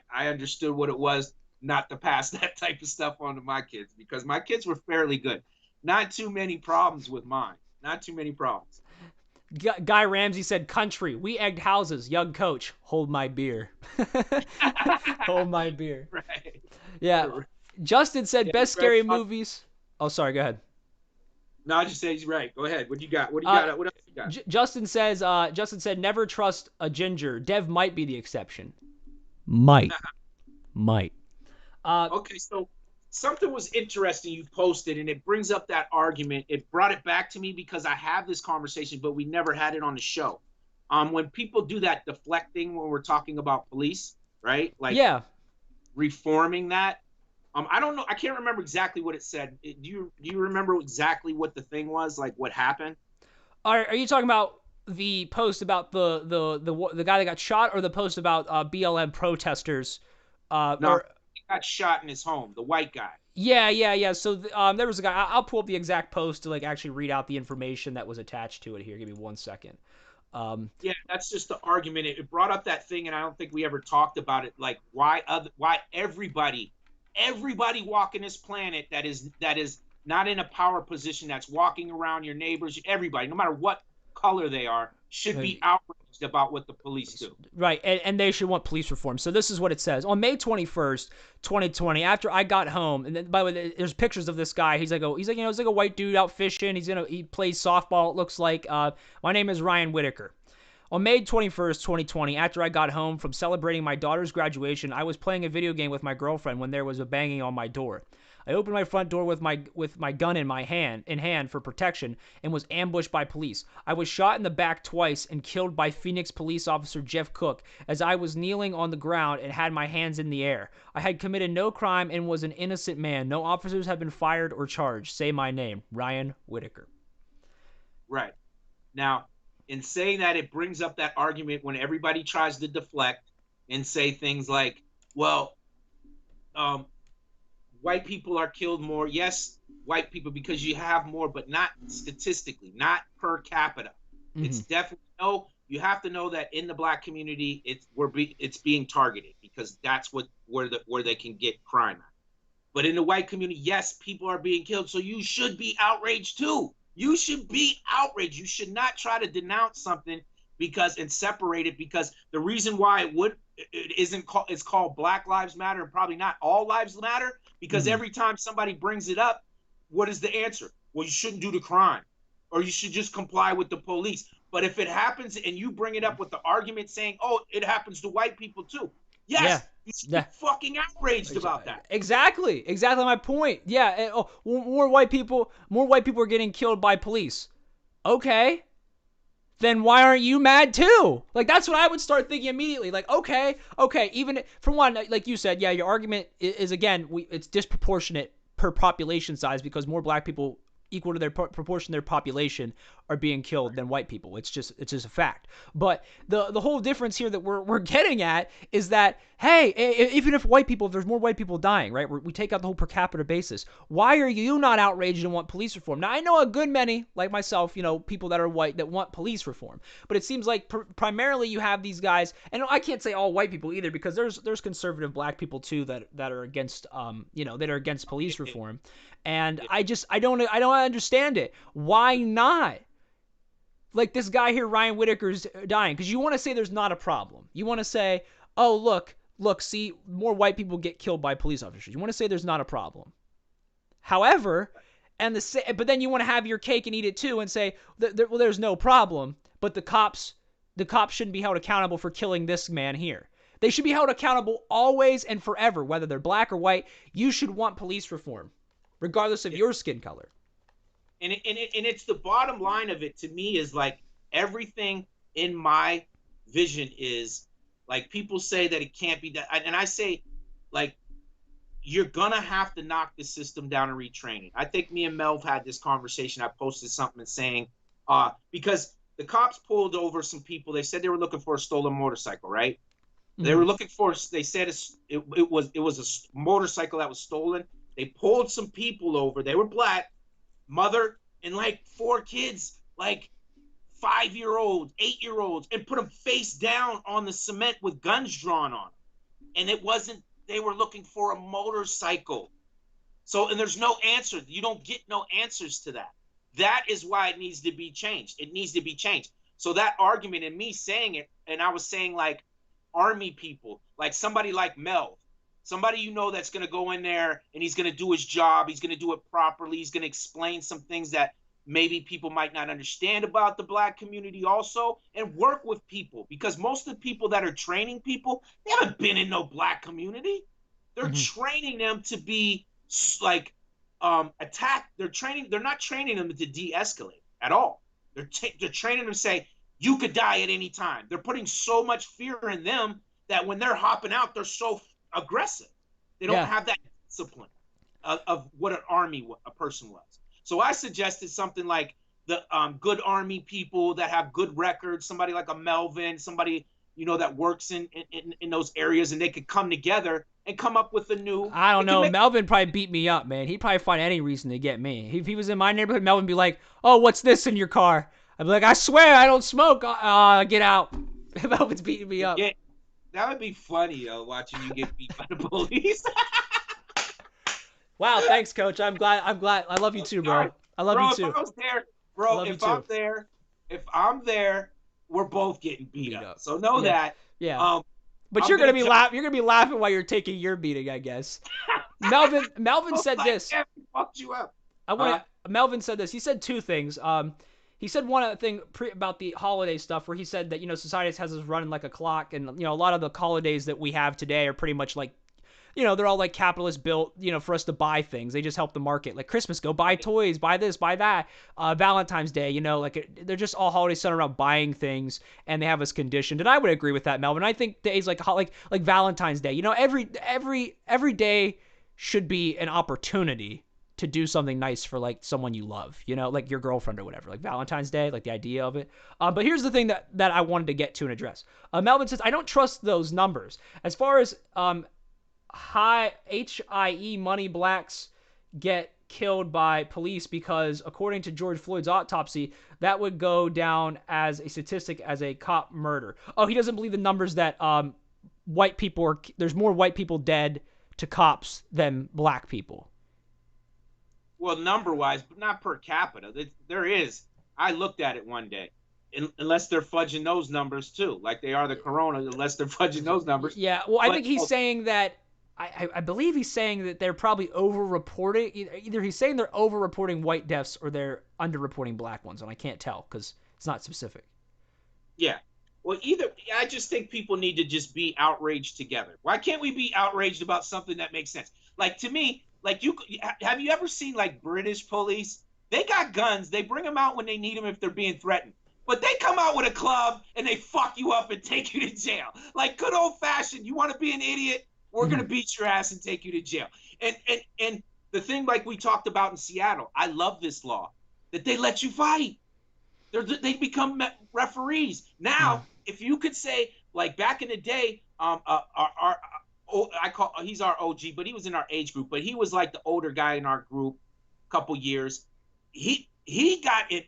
[SPEAKER 3] I understood what it was not to pass that type of stuff on to my kids, because my kids were fairly good. Not too many problems with mine. Not too many problems.
[SPEAKER 2] Guy Ramsey said, country, we egged houses. Young coach, hold my beer. Hold my beer.
[SPEAKER 3] Right.
[SPEAKER 2] Yeah. Justin said, best scary movies. Oh, sorry, go ahead.
[SPEAKER 3] No, I just say he's right. Go ahead. What do you got? What else you got?
[SPEAKER 2] Justin said, never trust a ginger. Dev might be the exception. Might.
[SPEAKER 3] Okay, so something was interesting you posted, and it brings up that argument. It brought it back to me because I have this conversation, but we never had it on the show. When people do that deflecting when we're talking about police, right? Like, yeah, reforming that. I don't know. I can't remember exactly what it said. Do you remember exactly what the thing was? Like, what happened?
[SPEAKER 2] Are you talking about the post about the guy that got shot, or the post about BLM protesters?
[SPEAKER 3] No, he got shot in his home. The white guy.
[SPEAKER 2] Yeah. So there was a guy. I'll pull up the exact post to like actually read out the information that was attached to it here. Give me 1 second.
[SPEAKER 3] Yeah, that's just the argument. It brought up that thing, and I don't think we ever talked about it. Like, why everybody walking this planet that is not in a power position, that's walking around your neighbors, everybody, no matter what color they are, should be outraged about what the police do.
[SPEAKER 2] Right, and they should want police reform. So this is what it says. On May 21st, 2020, after I got home, and then, by the way, there's pictures of this guy. He's like a white dude out fishing. He plays softball, it looks like. My name is Ryan Whitaker. On May 21st, 2020, after I got home from celebrating my daughter's graduation, I was playing a video game with my girlfriend when there was a banging on my door. I opened my front door with my gun in hand for protection and was ambushed by police. I was shot in the back twice and killed by Phoenix police officer Jeff Cook as I was kneeling on the ground and had my hands in the air. I had committed no crime and was an innocent man. No officers have been fired or charged. Say my name, Ryan Whitaker.
[SPEAKER 3] Right. Now, in saying that, it brings up that argument when everybody tries to deflect and say things like, well, white people are killed more. Yes, white people, because you have more, but not statistically, not per capita. Mm-hmm. It's definitely, no, you have to know that in the black community, it's being targeted because that's where they can get crime at. But in the white community, yes, people are being killed. So you should be outraged too. You should be outraged. You should not try to denounce something and separate it, because the reason why it's called Black Lives Matter and probably not All Lives Matter, because every time somebody brings it up, what is the answer? Well, you shouldn't do the crime, or you should just comply with the police. But if it happens and you bring it up with the argument saying, oh, it happens to white people too. Yes, you should be fucking outraged about that.
[SPEAKER 2] Exactly my point. Yeah, more white people are getting killed by police. Okay, then why aren't you mad too? Like, that's what I would start thinking immediately. Like, okay, even for one, like you said, yeah, your argument is again, it's disproportionate per population size because more black people equal to their proportion of their population are being killed than white people. It's just a fact. But the whole difference here that we're getting at is that, hey, even if there's more white people dying, right? We take out the whole per capita basis. Why are you not outraged and want police reform? Now, I know a good many, like myself, people that are white that want police reform. But it seems like primarily you have these guys, and I can't say all white people either, because there's conservative black people too that are against that are against police reform. And I don't understand it. Why not? Like this guy here, Ryan Whitaker's dying, because you want to say there's not a problem. You want to say, oh, look, see, more white people get killed by police officers. You want to say there's not a problem. However, but then you want to have your cake and eat it too and say, well, there's no problem, but the cops shouldn't be held accountable for killing this man here. They should be held accountable always and forever, whether they're black or white. You should want police reform, regardless of your skin color.
[SPEAKER 3] And it's the bottom line of it to me is like everything in my vision is like people say that it can't be done. And I say, like, you're going to have to knock the system down and retrain it. I think me and Melv had this conversation. I posted something saying, because the cops pulled over some people. They said they were looking for a stolen motorcycle, right? Mm-hmm. They were looking for, they said it was a motorcycle that was stolen. They pulled some people over. They were black. Mother and like 4 kids, like 5-year-olds, 8-year-olds, and put them face down on the cement with guns drawn on them. And it wasn't, they were looking for a motorcycle. So, and there's no answer. You don't get no answers to that. That is why it needs to be changed. It needs to be changed. So that argument and me saying it, and I was saying like army people, like somebody like Melv, somebody that's going to go in there and he's going to do his job. He's going to do it properly. He's going to explain some things that maybe people might not understand about the black community also, and work with people, because most of the people that are training people, they haven't been in no black community. They're training them to be like attack. They're not training them to de-escalate at all. They're training them to say, you could die at any time. They're putting so much fear in them that when they're hopping out, they're so aggressive. They don't have that discipline of what a person was. So I suggested something like the good army people that have good records, somebody like a Melvin, somebody that works in those areas, and they could come together and come up with a new.
[SPEAKER 2] I don't know. Melvin probably beat me up, man. He'd probably find any reason to get me. If he was in my neighborhood, Melvin would be like, "Oh, what's this in your car?" I'd be like, "I swear I don't smoke. Get out." Melvin's beating me up.
[SPEAKER 3] Yeah. That would be funny, watching you get beat by the police.
[SPEAKER 2] Wow, thanks, Coach. I'm glad. I love you too, bro. I love you too.
[SPEAKER 3] If I was there, if I'm there, we're both getting beat up. So know that.
[SPEAKER 2] Yeah. But you're gonna be laughing while you're taking your beating, I guess. Melvin said this.
[SPEAKER 3] Fucked you up.
[SPEAKER 2] Melvin said this. He said 2 things. He said one other thing about the holiday stuff, where he said that, society has us running like a clock, and, a lot of the holidays that we have today are pretty much like, they're all like capitalist built, for us to buy things. They just help the market. Like Christmas, go buy toys, buy this, buy that. Valentine's Day, like they're just all holidays centered around buying things, and they have us conditioned. And I would agree with that, Melvin. I think days like Valentine's Day, every day should be an opportunity to do something nice for like someone you love, like your girlfriend or whatever, like Valentine's Day, like the idea of it. But here's the thing that I wanted to get to and address. Melvin says, I don't trust those numbers. As far as high HIE money blacks get killed by police, because according to George Floyd's autopsy, that would go down as a statistic as a cop murder. Oh, he doesn't believe the numbers that there's more white people dead to cops than black people.
[SPEAKER 3] Well, number-wise, but not per capita. There is. I looked at it one day. Unless they're fudging those numbers, too. Like they are the corona, unless they're fudging those numbers.
[SPEAKER 2] Yeah, well, I think he's saying that... I believe he's saying that they're probably over-reporting... Either he's saying they're over-reporting white deaths or they're under-reporting black ones, and I can't tell because it's not specific.
[SPEAKER 3] Yeah. Well, I just think people need to just be outraged together. Why can't we be outraged about something that makes sense? Like, to me... Like, have you ever seen, like, British police? They got guns. They bring them out when they need them if they're being threatened. But they come out with a club, and they fuck you up and take you to jail. Like, good old-fashioned, you want to be an idiot? We're going to beat your ass and take you to jail. And the thing, like we talked about in Seattle, I love this law, that they let you fight. They become referees. Now, if you could say, like, back in the day, he's our OG, but he was in our age group, but he was like the older guy in our group, couple years. He got it.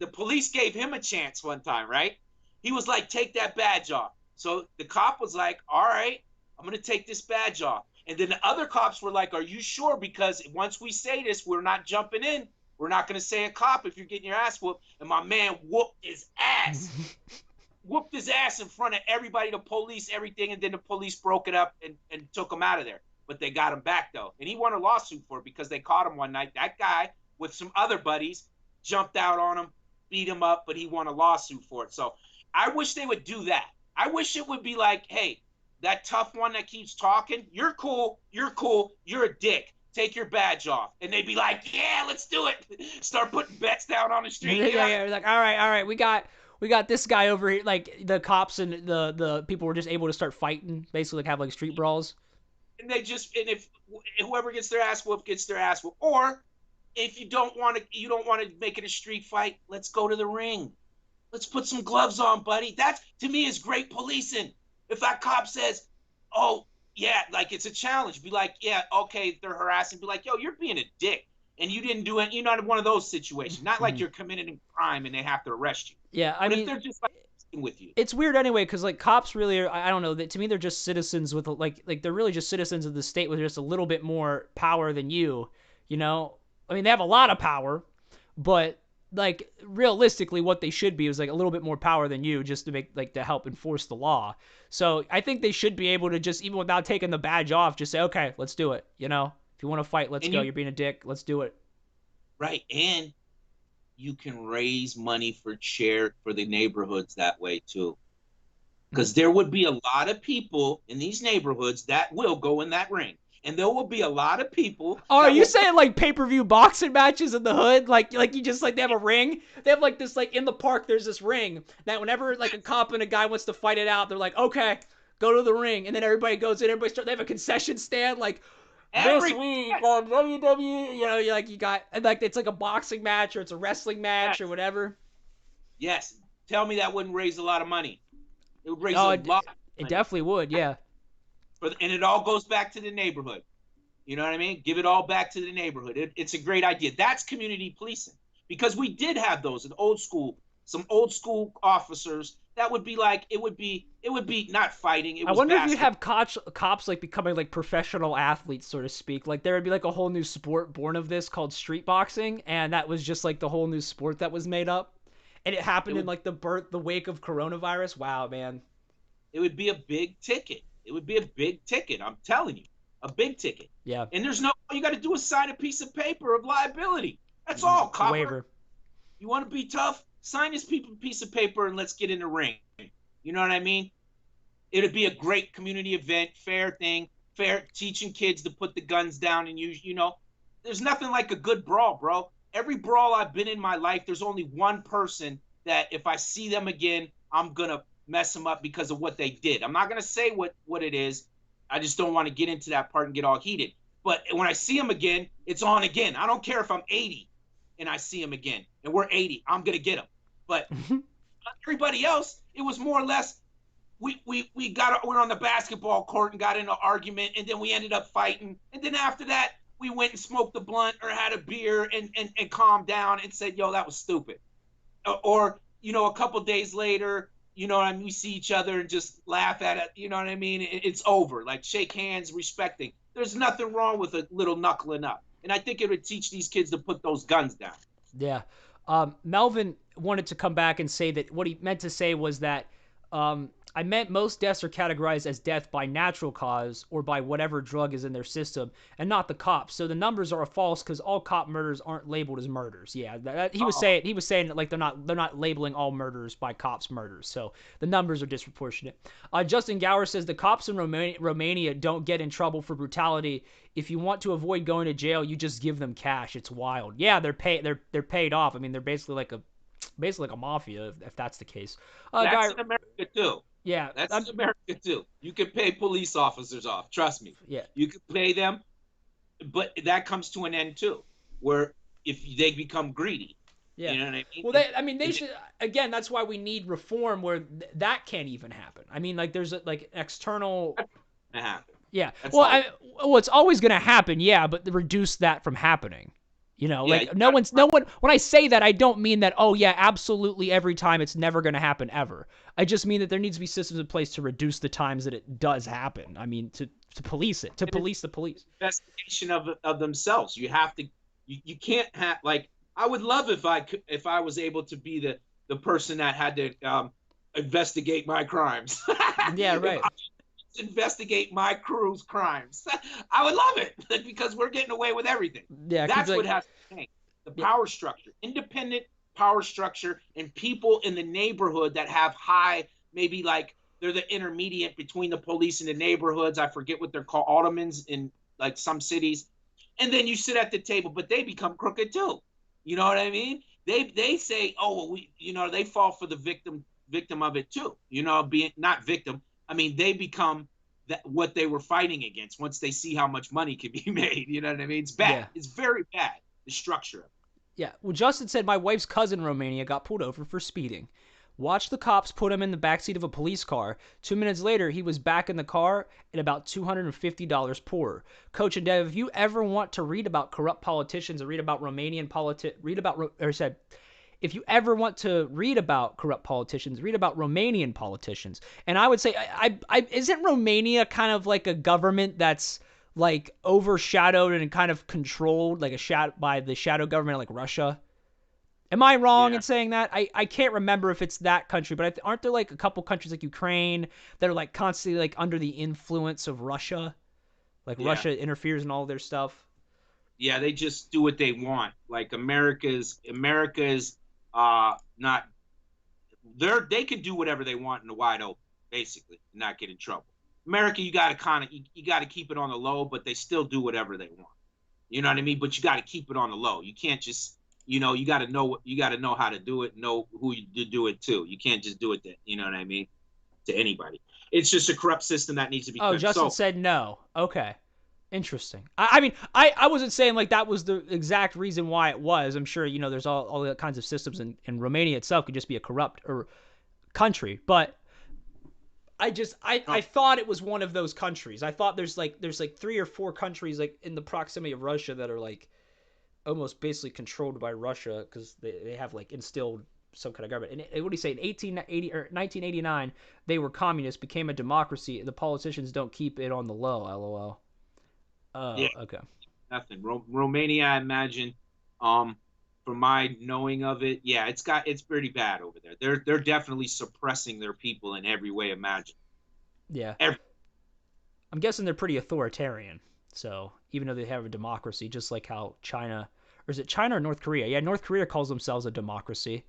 [SPEAKER 3] The police gave him a chance one time, right? He was like, take that badge off. So the cop was like, all right, I'm going to take this badge off. And then the other cops were like, are you sure? Because once we say this, we're not jumping in. We're not going to say a cop if you're getting your ass whooped. And my man whooped his ass. Whooped his ass in front of everybody, the police, everything, and then the police broke it up and took him out of there. But they got him back, though. And he won a lawsuit for it because they caught him one night. That guy, with some other buddies, jumped out on him, beat him up, but he won a lawsuit for it. So I wish they would do that. I wish it would be like, hey, that tough one that keeps talking, you're cool, you're a dick. Take your badge off. And they'd be like, yeah, let's do it. Start putting bets down on the street.
[SPEAKER 2] Yeah, like, all right, we got this guy over here. Like the cops and the people were just able to start fighting, basically like have like street brawls.
[SPEAKER 3] And if whoever gets their ass whooped gets their ass whooped, or if you don't want to make it a street fight, let's go to the ring. Let's put some gloves on, buddy. That to me is great policing. If that cop says, oh yeah, like it's a challenge, be like, yeah, okay, they're harassing, be like, yo, you're being a dick. And you didn't do it. You're not in one of those situations. Not like you're committing a crime and they have to arrest you.
[SPEAKER 2] Yeah, I mean,
[SPEAKER 3] if they're just like with you,
[SPEAKER 2] it's weird anyway because like cops really are. I don't know. To me, they're just citizens with like they're really just citizens of the state with just a little bit more power than you. I mean, they have a lot of power, but like realistically, what they should be is like a little bit more power than you, just to make like to help enforce the law. So I think they should be able to just, even without taking the badge off, just say, okay, let's do it. If you want to fight, let's go. You're being a dick. Let's do it.
[SPEAKER 3] Right. And you can raise money for the neighborhoods that way too. Because there would be a lot of people in these neighborhoods that will go in that ring. And there will be a lot of people.
[SPEAKER 2] Oh, are you saying like pay-per-view boxing matches in the hood? Like you just like they have a ring? They have like this, like in the park, there's this ring that whenever like a cop and a guy wants to fight it out, they're like, okay, go to the ring. And then everybody goes in, they have a concession stand like, this week on WWE, you got, and like it's like a boxing match or it's a wrestling match or whatever.
[SPEAKER 3] Yes. Tell me that wouldn't raise a lot of money. It would raise a lot of money.
[SPEAKER 2] It definitely would, yeah.
[SPEAKER 3] And it all goes back to the neighborhood. You know what I mean? Give it all back to the neighborhood. It's a great idea. That's community policing. Because we did have those in some old school officers. That would be like, it would be not fighting.
[SPEAKER 2] I wonder if you'd have cops like becoming like professional athletes, so to speak. Like there would be like a whole new sport born of this called street boxing. And that was just like the whole new sport that was made up. And it happened in like the wake of coronavirus. Wow, man.
[SPEAKER 3] It would be a big ticket. It would be a big ticket. I'm telling you, a big ticket.
[SPEAKER 2] Yeah.
[SPEAKER 3] And all you got to do is sign a piece of paper of liability. That's all, copper.
[SPEAKER 2] Waiver.
[SPEAKER 3] You want to be tough? Sign this piece of paper and let's get in the ring. You know what I mean? It'd be a great community event, fair thing. fair, teaching kids to put the guns down and use, there's nothing like a good brawl, bro. Every brawl I've been in my life, there's only one person that if I see them again, I'm going to mess them up because of what they did. I'm not going to say what it is. I just don't want to get into that part and get all heated. But when I see them again, it's on again. I don't care if I'm 80 and I see them again and we're 80, I'm going to get them. But everybody else, it was more or less, we're on the basketball court and got in an argument, and then we ended up fighting. And then after that, we went and smoked a blunt or had a beer and calmed down and said, yo, that was stupid. Or, a couple days later, we see each other and just laugh at it. You know what I mean? It's over. Like, shake hands, respecting. There's nothing wrong with a little knuckling up. And I think it would teach these kids to put those guns down.
[SPEAKER 2] Yeah. Melvin wanted to come back and say that what he meant to say was that I meant most deaths are categorized as death by natural cause or by whatever drug is in their system, and not the cops. So the numbers are false because all cop murders aren't labeled as murders. Yeah, he was saying that, like, they're not labeling all murders by cops murders. So the numbers are disproportionate. Justin Gower says the cops in Romania don't get in trouble for brutality. If you want to avoid going to jail, you just give them cash. It's wild. Yeah, they're paid off. I mean, they're basically like a mafia, if that's the case.
[SPEAKER 3] That's in America too.
[SPEAKER 2] Yeah,
[SPEAKER 3] that's in America too. You can pay police officers off. Trust me.
[SPEAKER 2] Yeah,
[SPEAKER 3] you can pay them, but that comes to an end too, where if they become greedy.
[SPEAKER 2] Yeah,
[SPEAKER 3] you know what I mean.
[SPEAKER 2] Well, they should. Again, that's why we need reform where that can't even happen. I mean, like, there's like external.
[SPEAKER 3] Happen.
[SPEAKER 2] Yeah. Well, it's always gonna happen. Yeah, but reduce that from happening. No one. When I say that, I don't mean that. Oh yeah, absolutely every time. It's never going to happen ever. I just mean that there needs to be systems in place to reduce the times that it does happen. I mean, to police it, to police the police.
[SPEAKER 3] Investigation of themselves. You have to. You can't have, like. I would love if I was able to be the person that had to investigate my crimes.
[SPEAKER 2] Yeah, right.
[SPEAKER 3] Investigate my crew's crimes. I would love it because we're getting away with everything.
[SPEAKER 2] Yeah,
[SPEAKER 3] that's what has to change. The power structure, independent power structure, and people in the neighborhood that have high, maybe like they're the intermediate between the police and the neighborhoods. I forget what they're called, aldermans in like some cities. And then you sit at the table, but they become crooked too. You know what I mean? They say, oh, well, they fall for the victim of it too. Being not victim. I mean, they become what they were fighting against once they see how much money can be made. You know what I mean? It's bad. Yeah. It's very bad, the structure.
[SPEAKER 2] Yeah. Well, Justin said my wife's cousin in Romania got pulled over for speeding. Watched the cops put him in the backseat of a police car. 2 minutes later, he was back in the car and about $250 poorer. Coach and Dev, if you ever want to read about corrupt politicians or read about Romanian if you ever want to read about corrupt politicians, read about Romanian politicians. And I would say, isn't Romania kind of like a government that's like overshadowed and kind of controlled like by the shadow government like Russia? Am I wrong in saying that? I can't remember if it's that country, but aren't there like a couple countries like Ukraine that are like constantly like under the influence of Russia? Like Russia interferes in all their stuff.
[SPEAKER 3] Yeah, they just do what they want. Like America's not they can do whatever they want in the wide open, basically, and not get in trouble. America, you got to keep it on the low, but they still do whatever they want. You know what I mean? But you got to keep it on the low. You can't just, you got to know how to do it, know who you do it to. You can't just do it to, you know what I mean, to anybody. It's just a corrupt system that needs to be.
[SPEAKER 2] Oh, Justin said no. Okay. Interesting. I mean, I wasn't saying like that was the exact reason why it was. I'm sure, there's all the kinds of systems, and Romania itself could just be a corrupt country. But I thought it was one of those countries. I thought there's like 3 or 4 countries like in the proximity of Russia that are like almost basically controlled by Russia because they have like instilled some kind of government. And what do you say? In 1880 or 1989, they were communist, became a democracy. The politicians don't keep it on the low. LOL.
[SPEAKER 3] Yeah,
[SPEAKER 2] okay.
[SPEAKER 3] Nothing. Romania, I imagine, from my knowing of it, yeah, it's pretty bad over there. They're definitely suppressing their people in every way imaginable.
[SPEAKER 2] Yeah. I'm guessing they're pretty authoritarian. So even though they have a democracy, just like how China, or is it China or North Korea? Yeah, North Korea calls themselves a democracy.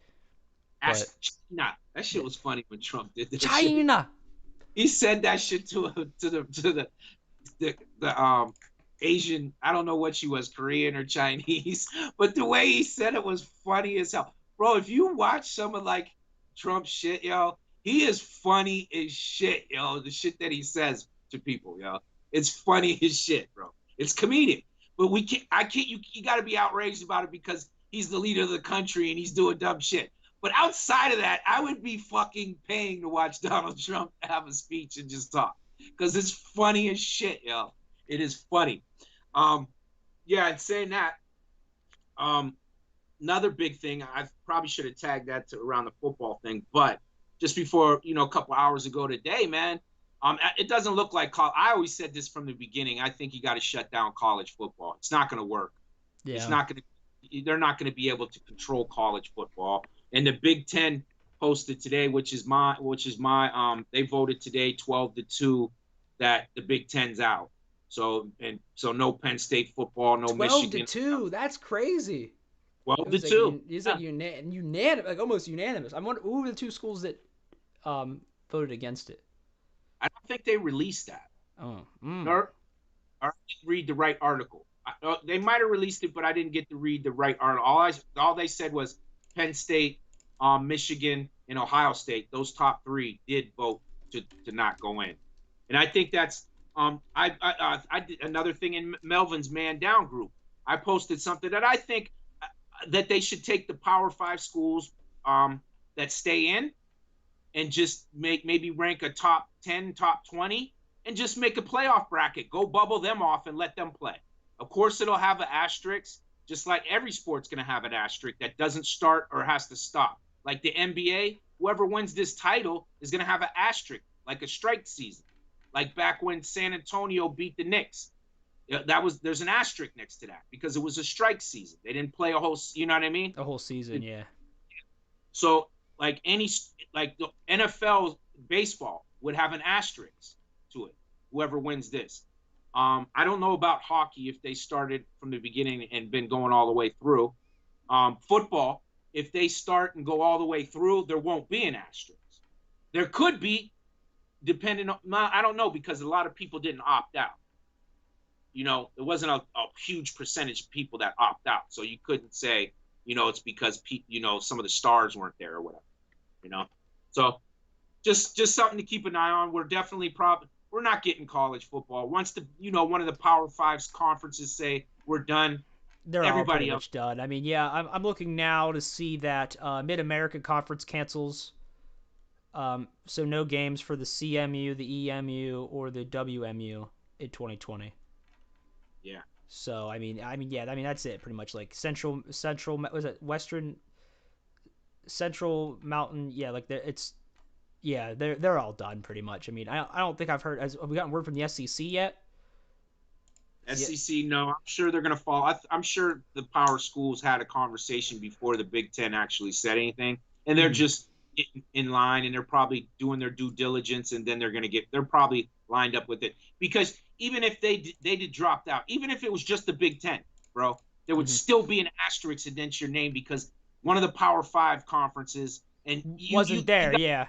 [SPEAKER 3] China. That shit was funny when Trump did that.
[SPEAKER 2] China.
[SPEAKER 3] Shit. He said that shit to the the Asian, I don't know what she was, Korean or Chinese, but the way he said it was funny as hell. Bro, if you watch some of like Trump's shit, yo, he is funny as shit, yo. The shit that he says to people, yo. It's funny as shit, bro. It's comedic. But we can't I can't you gotta be outraged about it because he's the leader of the country and he's doing dumb shit. But outside of that, I would be fucking paying to watch Donald Trump have a speech and just talk. Because it's funny as shit, yo. It is funny. Yeah, and saying that, um, another big thing, I probably should have tagged that to around the football thing, but just before, a couple hours ago today, man, it doesn't look like I always said this from the beginning. I think you got to shut down college football. It's not going to work.
[SPEAKER 2] Yeah.
[SPEAKER 3] It's not going to. They're not going to be able to control college football. And the Big Ten posted today, which is my, they voted today 12-2 that the Big Ten's out. So no Penn State football, no
[SPEAKER 2] 12
[SPEAKER 3] Michigan.
[SPEAKER 2] 12-2. That's crazy.
[SPEAKER 3] 12-2.
[SPEAKER 2] He's like unanimous, like almost unanimous. I'm wondering who were the two schools that voted against it.
[SPEAKER 3] I don't think they released that.
[SPEAKER 2] Oh.
[SPEAKER 3] Or I didn't read the right article. They might have released it, but I didn't get to read the right article. All they said was Penn State, Michigan, and Ohio State. Those top three did vote to not go in, and I think that's I did another thing in Melvin's Man Down group. I posted something that I think that they should take the Power 5 schools that stay in and just maybe rank a top 10, top 20, and just make a playoff bracket. Go bubble them off and let them play. Of course, it'll have an asterisk, just like every sport's going to have an asterisk that doesn't start or has to stop. Like the NBA, whoever wins this title is going to have an asterisk, like a strike season. Like back when San Antonio beat the Knicks. There's an asterisk next to that because it was a strike season. They didn't play a whole, you know what I mean?
[SPEAKER 2] A whole season, yeah.
[SPEAKER 3] So like the NFL baseball would have an asterisk to it. Whoever wins this. I don't know about hockey if they started from the beginning and been going all the way through. Football, if they start and go all the way through, there won't be an asterisk. There could be, depending on, I don't know, because a lot of people didn't opt out. There wasn't a huge percentage of people that opt out. So you couldn't say, it's because some of the stars weren't there or whatever, So just something to keep an eye on. We're definitely we're not getting college football. Once one of the Power 5 conferences say we're done,
[SPEAKER 2] they're
[SPEAKER 3] everybody
[SPEAKER 2] all pretty
[SPEAKER 3] else
[SPEAKER 2] much done. I mean, yeah, I'm looking now to see that Mid-American Conference cancels. So no games for the CMU, the EMU, or the WMU in 2020.
[SPEAKER 3] Yeah.
[SPEAKER 2] So I mean, that's it pretty much. Like Central, was it Western, Central Mountain? Yeah, like they're all done pretty much. I mean, I don't think I've heard. Have we gotten word from the SEC yet?
[SPEAKER 3] SEC, no. I'm sure they're going to fall. I'm sure the power schools had a conversation before the Big Ten actually said anything, and they're just in line, and they're probably doing their due diligence, and then they're probably lined up with it. Because even if they did dropped out, even if it was just the Big Ten, bro, there would still be an asterisk against your name because one of the Power 5 conferences and
[SPEAKER 2] wasn't there.
[SPEAKER 3] Yeah,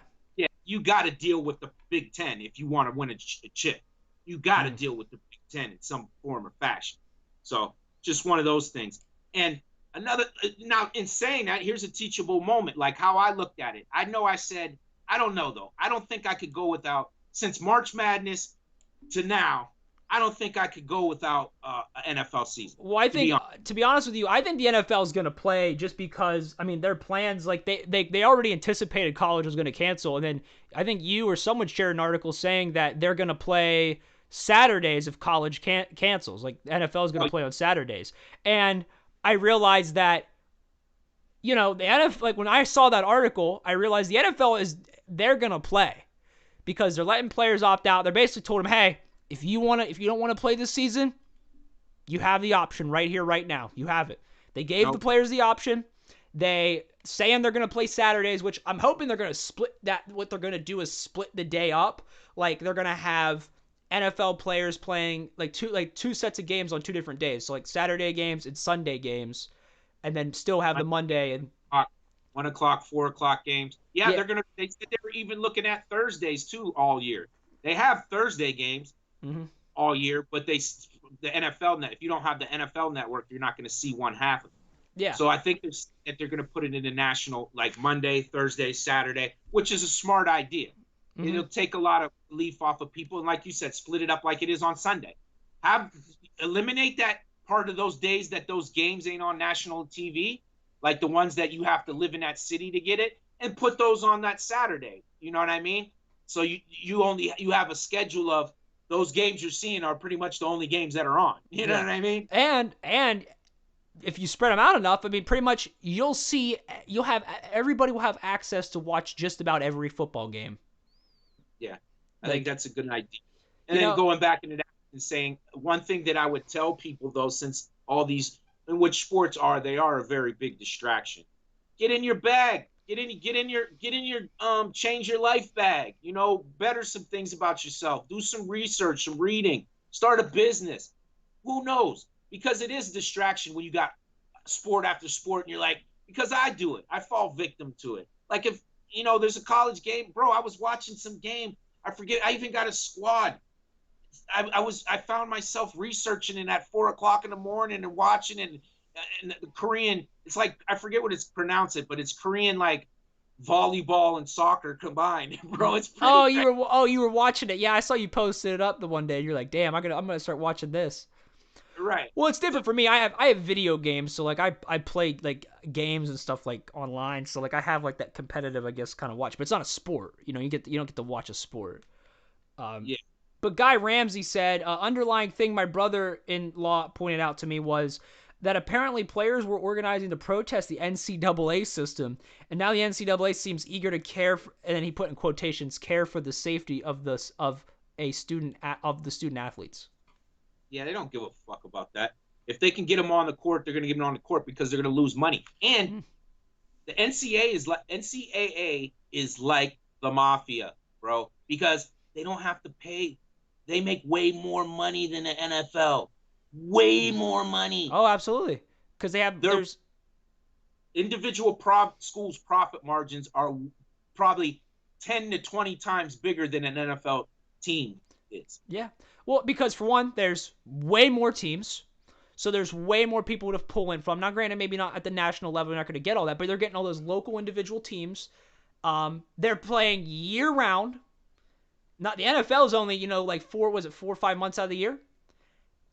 [SPEAKER 3] you got to deal with the Big Ten if you want to win a chip. You got to deal with the Big Ten in some form or fashion. So just one of those things. And now in saying that, here's a teachable moment, like how I looked at it. I know I said, I don't know though. I don't think I could go without, since March Madness to now, I don't think I could go without an NFL season.
[SPEAKER 2] Well, I think, to be honest with you, I think the NFL is going to play just because, I mean, their plans, like they already anticipated college was going to cancel. And then I think you or someone shared an article saying that they're going to play Saturdays if college cancels. Like the NFL is going to play on Saturdays. And I realized that, the NFL, like when I saw that article, I realized the NFL they're going to play because they're letting players opt out. They're basically told them, hey, if you don't want to play this season, you have the option right here, right now. You have it. They gave the players the option. They saying they're going to play Saturdays, which I'm hoping they're going to split that. What they're going to do is split the day up. Like they're going to have NFL players playing like two sets of games on 2 different days. So like Saturday games and Sunday games, and then still have the Monday and
[SPEAKER 3] 1 o'clock, 4 o'clock games. Yeah. They said they were even looking at Thursdays too all year. They have Thursday games.
[SPEAKER 2] Mm-hmm.
[SPEAKER 3] all year, but the NFL net. If you don't have the NFL network, you're not going to see one half of it.
[SPEAKER 2] Yeah.
[SPEAKER 3] So I think that they're going to put it in the national, like Monday, Thursday, Saturday, which is a smart idea.
[SPEAKER 2] Mm-hmm.
[SPEAKER 3] It'll take a lot of leaf off of people, and like you said, split it up like it is on Sunday. Eliminate that part of those days that those games ain't on national TV, like the ones that you have to live in that city to get it, and put those on that Saturday. You know what I mean? So you have a schedule of those games you're seeing are pretty much the only games that are on. You know what I mean?
[SPEAKER 2] And if you spread them out enough, I mean, pretty much everybody will have access to watch just about every football game.
[SPEAKER 3] Yeah, I think that's a good idea. And then going back into that and saying one thing that I would tell people though, since all these, and which sports they are a very big distraction. Get in your bag. Get in your change your life bag. Better some things about yourself. Do some research, some reading. Start a business. Who knows? Because it is a distraction when you got sport after sport and you're like, because I do it. I fall victim to it. Like if, there's a college game, bro, I was watching some game. I forget. I even got a squad. I found myself researching it at 4:00 in the morning and watching it. And the Korean, it's like, I forget what it's pronounced it, but it's Korean, like volleyball and soccer combined, bro. It's pretty
[SPEAKER 2] you were watching it. Yeah, I saw you posted it up the one day. You're like, damn, I'm gonna start watching this.
[SPEAKER 3] Right.
[SPEAKER 2] Well, it's different for me. I have video games, so like I play like games and stuff like online. So like I have like that competitive, I guess, kind of watch. But it's not a sport. You don't get to watch a sport.
[SPEAKER 3] Yeah.
[SPEAKER 2] But Guy Ramsey said, underlying thing my brother-in-law pointed out to me was that apparently players were organizing to protest the NCAA system, and now the NCAA seems eager to care for, and then he put in quotations, care for the safety of the student athletes.
[SPEAKER 3] Yeah, they don't give a fuck about that. If they can get them on the court, they're going to get them on the court because they're going to lose money. And the NCAA is like the mafia, bro, because they don't have to pay. They make way more money than the NFL. Way more money.
[SPEAKER 2] Oh, absolutely. Because there's
[SPEAKER 3] individual schools' profit margins are probably 10 to 20 times bigger than an NFL team is.
[SPEAKER 2] Yeah. Well, because for one, there's way more teams. So there's way more people to pull in from. Now, granted, maybe not at the national level, they're not going to get all that, but they're getting all those local individual teams. They're playing year round. Not the NFL is only, like 4 or 5 months out of the year.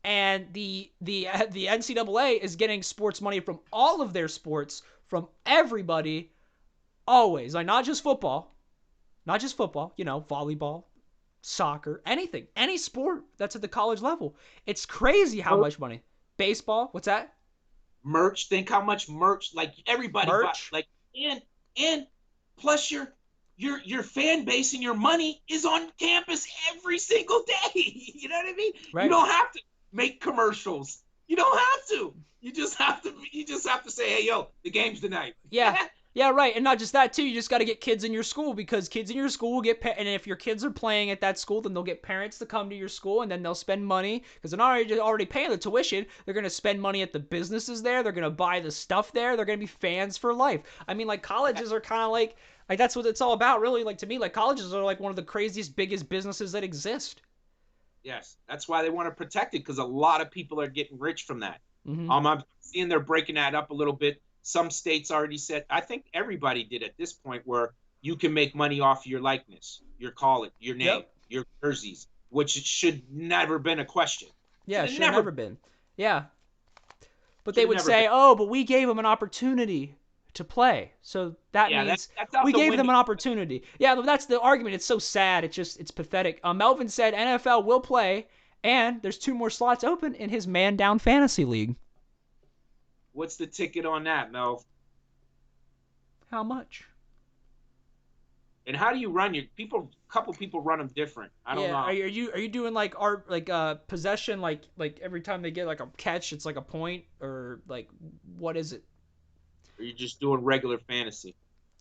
[SPEAKER 2] And the NCAA is getting sports money from all of their sports, from everybody, always. Like not just football, volleyball, soccer, anything, any sport that's at the college level. It's crazy how much money. Baseball, what's that?
[SPEAKER 3] Merch. Think how much merch, like everybody
[SPEAKER 2] merch.
[SPEAKER 3] Buy, like and plus your fan base and your money is on campus every single day. You know what I mean?
[SPEAKER 2] Right.
[SPEAKER 3] You don't have to make commercials. You don't have to. You just have to say, hey, yo, the game's tonight.
[SPEAKER 2] Yeah. Yeah, right. And not just that, too. You just got to get kids in your school, because kids in your school will get and if your kids are playing at that school, then they'll get parents to come to your school, and then they'll spend money, because they're not already paying the tuition. They're going to spend money at the businesses there. They're going to buy the stuff there. They're going to be fans for life. I mean, like, colleges are kind of like that's what it's all about, really. Like, to me, like, colleges are like one of the craziest, biggest businesses that exist.
[SPEAKER 3] Yes, that's why they want to protect it, because a lot of people are getting rich from that.
[SPEAKER 2] Mm-hmm.
[SPEAKER 3] I'm seeing they're breaking that up a little bit. Some states already said, I think everybody did at this point, where you can make money off your likeness, your college, your name, your jerseys, which it should never been a question.
[SPEAKER 2] Yeah, it should have never been. Yeah. But they would say, oh, but we gave them an opportunity to play. So that means
[SPEAKER 3] that's
[SPEAKER 2] we gave them an opportunity. Yeah, that's the argument. It's so sad. It's pathetic. Melvin said NFL will play, and there's 2 more slots open in his man down fantasy league.
[SPEAKER 3] What's the ticket on that, Mel?
[SPEAKER 2] How much?
[SPEAKER 3] And how do you run your people? A couple people run them different. I don't know.
[SPEAKER 2] Are you doing like possession, like every time they get like a catch, it's like a point, or like what is it?
[SPEAKER 3] Or you just doing regular fantasy?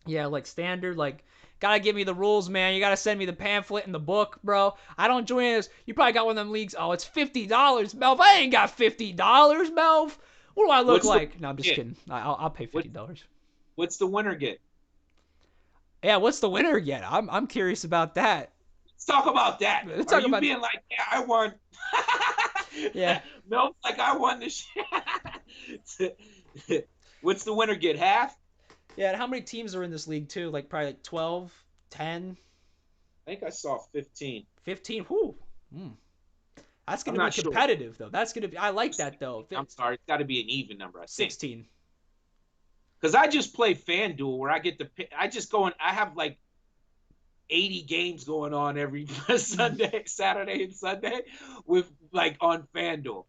[SPEAKER 2] Yeah, like standard. Like, gotta give me the rules, man. You gotta send me the pamphlet and the book, bro. I don't join this. You probably got one of them leagues. Oh, it's $50, Melv. I ain't got $50, Melv. What do I look like? No, I'm just kidding. I'll pay $50.
[SPEAKER 3] What's the winner get?
[SPEAKER 2] Yeah, what's the winner get? I'm curious about that.
[SPEAKER 3] talk about that.
[SPEAKER 2] Let's
[SPEAKER 3] Are
[SPEAKER 2] talk
[SPEAKER 3] you
[SPEAKER 2] about
[SPEAKER 3] being like, yeah, I won?
[SPEAKER 2] Yeah.
[SPEAKER 3] Mel's like, I won this shit. What's the winner get? Half?
[SPEAKER 2] Yeah, and how many teams are in this league too? Like probably like 12, 10,
[SPEAKER 3] I think I saw 15.
[SPEAKER 2] 15. Whoo. Mm. That's going
[SPEAKER 3] I'm
[SPEAKER 2] to be
[SPEAKER 3] not sure.
[SPEAKER 2] competitive though. That's going to be I like that though.
[SPEAKER 3] I'm sorry. It's got to be an even number, I think.
[SPEAKER 2] 16.
[SPEAKER 3] Because I just play FanDuel where I get to pick. I just go and I have like 80 games going on every Sunday, Saturday, and Sunday with like on FanDuel.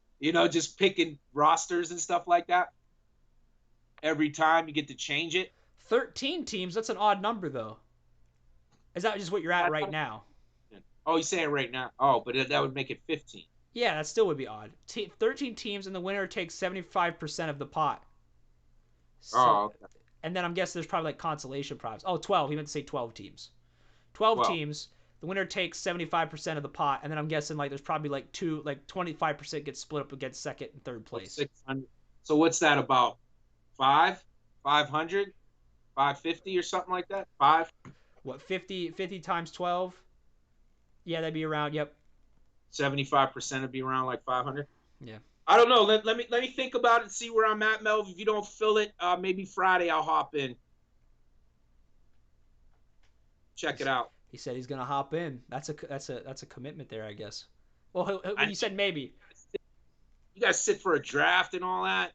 [SPEAKER 3] Just picking rosters and stuff like that. Every time you get to change it.
[SPEAKER 2] 13 teams, that's an odd number though. Is that just what you're at right now?
[SPEAKER 3] Oh, you're saying right now. Oh, but that would make it 15.
[SPEAKER 2] Yeah, that still would be odd. 13 teams and the winner takes 75% of the pot. So,
[SPEAKER 3] okay.
[SPEAKER 2] And then I'm guessing there's probably like consolation prizes. Oh, 12. He meant to say 12 teams. 12 teams. The winner takes 75% of the pot, and then I'm guessing like there's probably like 25% gets split up against second and third place.
[SPEAKER 3] 600. So what's that about? 500, 550 or something like that? 5?
[SPEAKER 2] What, 50 times 12? Yeah, that'd be around. Yep.
[SPEAKER 3] 75% would be around like 500.
[SPEAKER 2] Yeah.
[SPEAKER 3] I don't know. Let me think about it and see where I'm at, Mel. If you don't fill it, maybe Friday I'll hop in. Check it out.
[SPEAKER 2] He said he's gonna hop in. That's a commitment there, I guess. Well, he said maybe.
[SPEAKER 3] You guys sit for a draft and all that.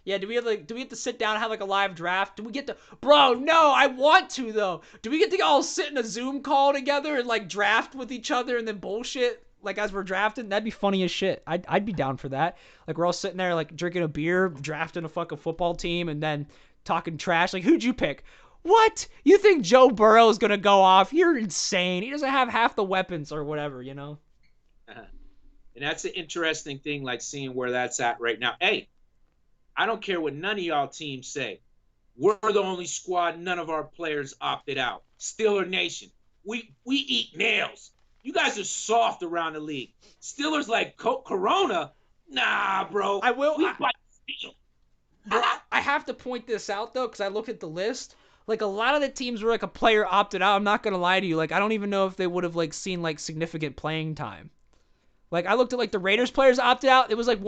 [SPEAKER 2] Yeah, do we have to sit down and have like a live draft? Do we get to, bro? No, I want to though. Do we get to all sit in a Zoom call together and like draft with each other and then bullshit like as we're drafting? That'd be funny as shit. I'd be down for that. Like we're all sitting there like drinking a beer, drafting a fucking football team, and then talking trash. Like who'd you pick? What? You think Joe Burrow is gonna go off? You're insane. He doesn't have half the weapons or whatever, you know.
[SPEAKER 3] And that's an interesting thing, like seeing where that's at right now. Hey, I don't care what none of y'all teams say. We're the only squad. None of our players opted out. Steeler Nation. We eat nails. You guys are soft around the league. Steelers like Corona. Nah, bro.
[SPEAKER 2] I will.
[SPEAKER 3] We bite steel.
[SPEAKER 2] Bro, I have to point this out though, because I looked at the list. Like a lot of the teams where like a player opted out. I'm not gonna lie to you. Like I don't even know if they would have like seen like significant playing time. Like I looked at like the Raiders players opted out. It was like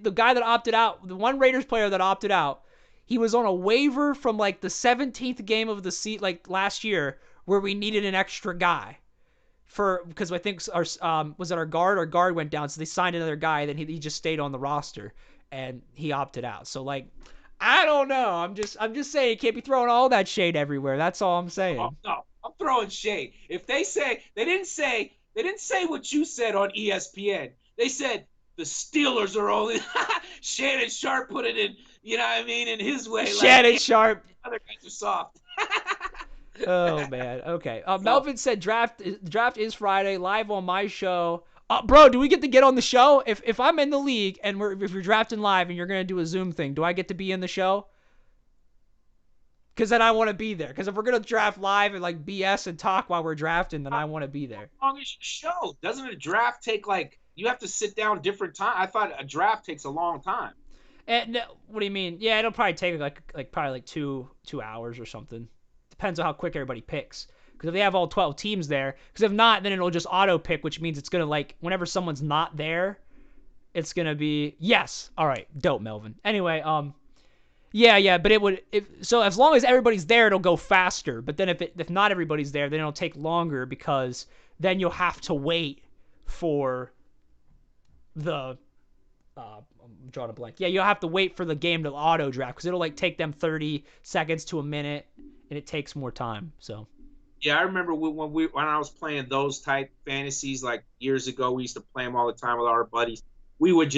[SPEAKER 2] the guy that opted out, the one Raiders player that opted out. He was on a waiver from like the 17th game of the seat like last year where we needed an extra guy because I think our guard went down, so they signed another guy. Then he just stayed on the roster and he opted out. So like I don't know. I'm just saying you can't be throwing all that shade everywhere. That's all I'm saying.
[SPEAKER 3] Oh, no, I'm throwing shade. If they say they didn't say what you said on ESPN. They said the Steelers are only Shannon Sharp put it in, you know what I mean, in his way.
[SPEAKER 2] Shannon
[SPEAKER 3] like,
[SPEAKER 2] Sharp.
[SPEAKER 3] Other guys are soft.
[SPEAKER 2] Oh man. Okay. Melvin said draft is Friday, live on my show. Bro, do we get to get on the show? If I'm in the league and if you're drafting live and you're gonna do a Zoom thing, do I get to be in the show? Because then I want to be there. Because if we're gonna draft live and like BS and talk while we're drafting, then I want to be there.
[SPEAKER 3] How long is your show? Doesn't a draft take like you have to sit down different time? I thought a draft takes a long time.
[SPEAKER 2] No, what do you mean? Yeah, it'll probably take like probably like two hours or something. Depends on how quick everybody picks. Because if they have all 12 teams there, because if not, then it'll just auto pick, which means it's gonna like whenever someone's not there, it's gonna be yes. All right, dope, Melvin. Anyway, yeah, but so as long as everybody's there, it'll go faster. But then if not everybody's there, then it'll take longer because then you'll have to wait for the I'm drawing a blank. Yeah, you'll have to wait for the game to auto draft because it'll like take them 30 seconds to a minute, and it takes more time. So.
[SPEAKER 3] Yeah, I remember when I was playing those type fantasies like years ago. We used to play them all the time with our buddies. We would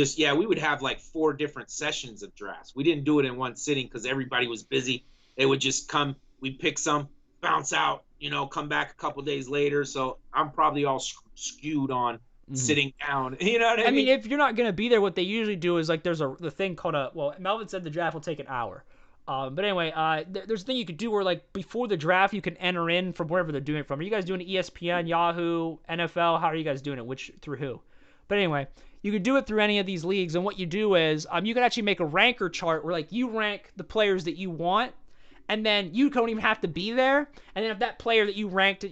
[SPEAKER 3] have like 4 different sessions of drafts. We didn't do it in one sitting because everybody was busy. They would just come, we'd pick some, bounce out, come back a couple days later. So I'm probably all skewed on sitting down. You know what I mean?
[SPEAKER 2] I mean, if you're not going to be there, what they usually do is like there's the thing called Melvin said the draft will take an hour. But anyway, there's a thing you could do where like before the draft you can enter in from wherever they're doing it from. Are you guys doing it ESPN, Yahoo, NFL? How are you guys doing it? Through who? But anyway, you could do it through any of these leagues, and what you do is you can actually make a ranker chart where like you rank the players that you want, and then you don't even have to be there. And then if that player that you ranked,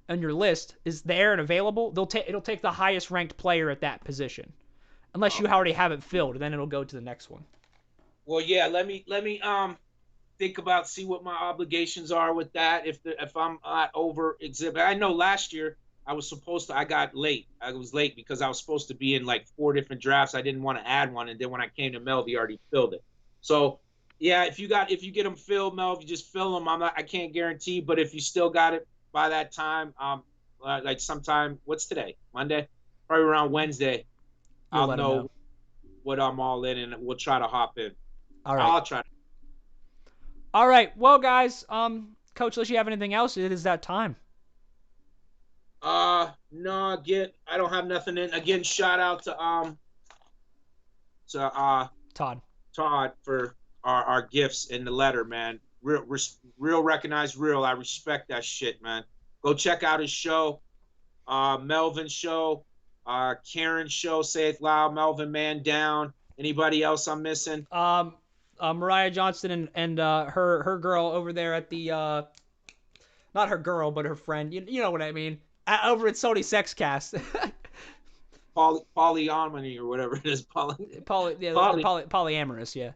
[SPEAKER 2] on your list is there and available, it'll take the highest ranked player at that position, unless you already have it filled, and then it'll go to the next one.
[SPEAKER 3] Well, yeah. Let me think about, see what my obligations are with that. If I'm not over exhibit, I know last year I got late. I was late because I was supposed to be in like 4 different drafts. I didn't want to add one, and then when I came to Melv, he already filled it. So yeah, if you get them filled, Melv, you just fill them. I can't guarantee, but if you still got it by that time, like sometime, what's today? Monday, probably around Wednesday, I'll know what I'm all in, and we'll try to hop in.
[SPEAKER 2] All right.
[SPEAKER 3] I'll try.
[SPEAKER 2] All right. Well, guys, Coach, unless you have anything else, it is that time.
[SPEAKER 3] No, again, I don't have nothing in. Again, shout out to Todd for our gifts in the letter, man. Real recognized real. I respect that shit, man. Go check out his show, Melvin's show, Karen's show, Say It Loud, Melvin Man Down. Anybody else I'm missing?
[SPEAKER 2] Mariah Johnston and her girl over there at the not her girl, but her friend. You know what I mean? Over at Sony Sexcast.
[SPEAKER 3] Polyomony or whatever it is.
[SPEAKER 2] Polyamorous, yeah.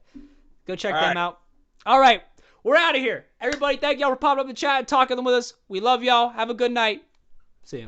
[SPEAKER 2] Go check them out. All right. We're out of here. Everybody, thank y'all for popping up in the chat and talking with us. We love y'all. Have a good night. See ya.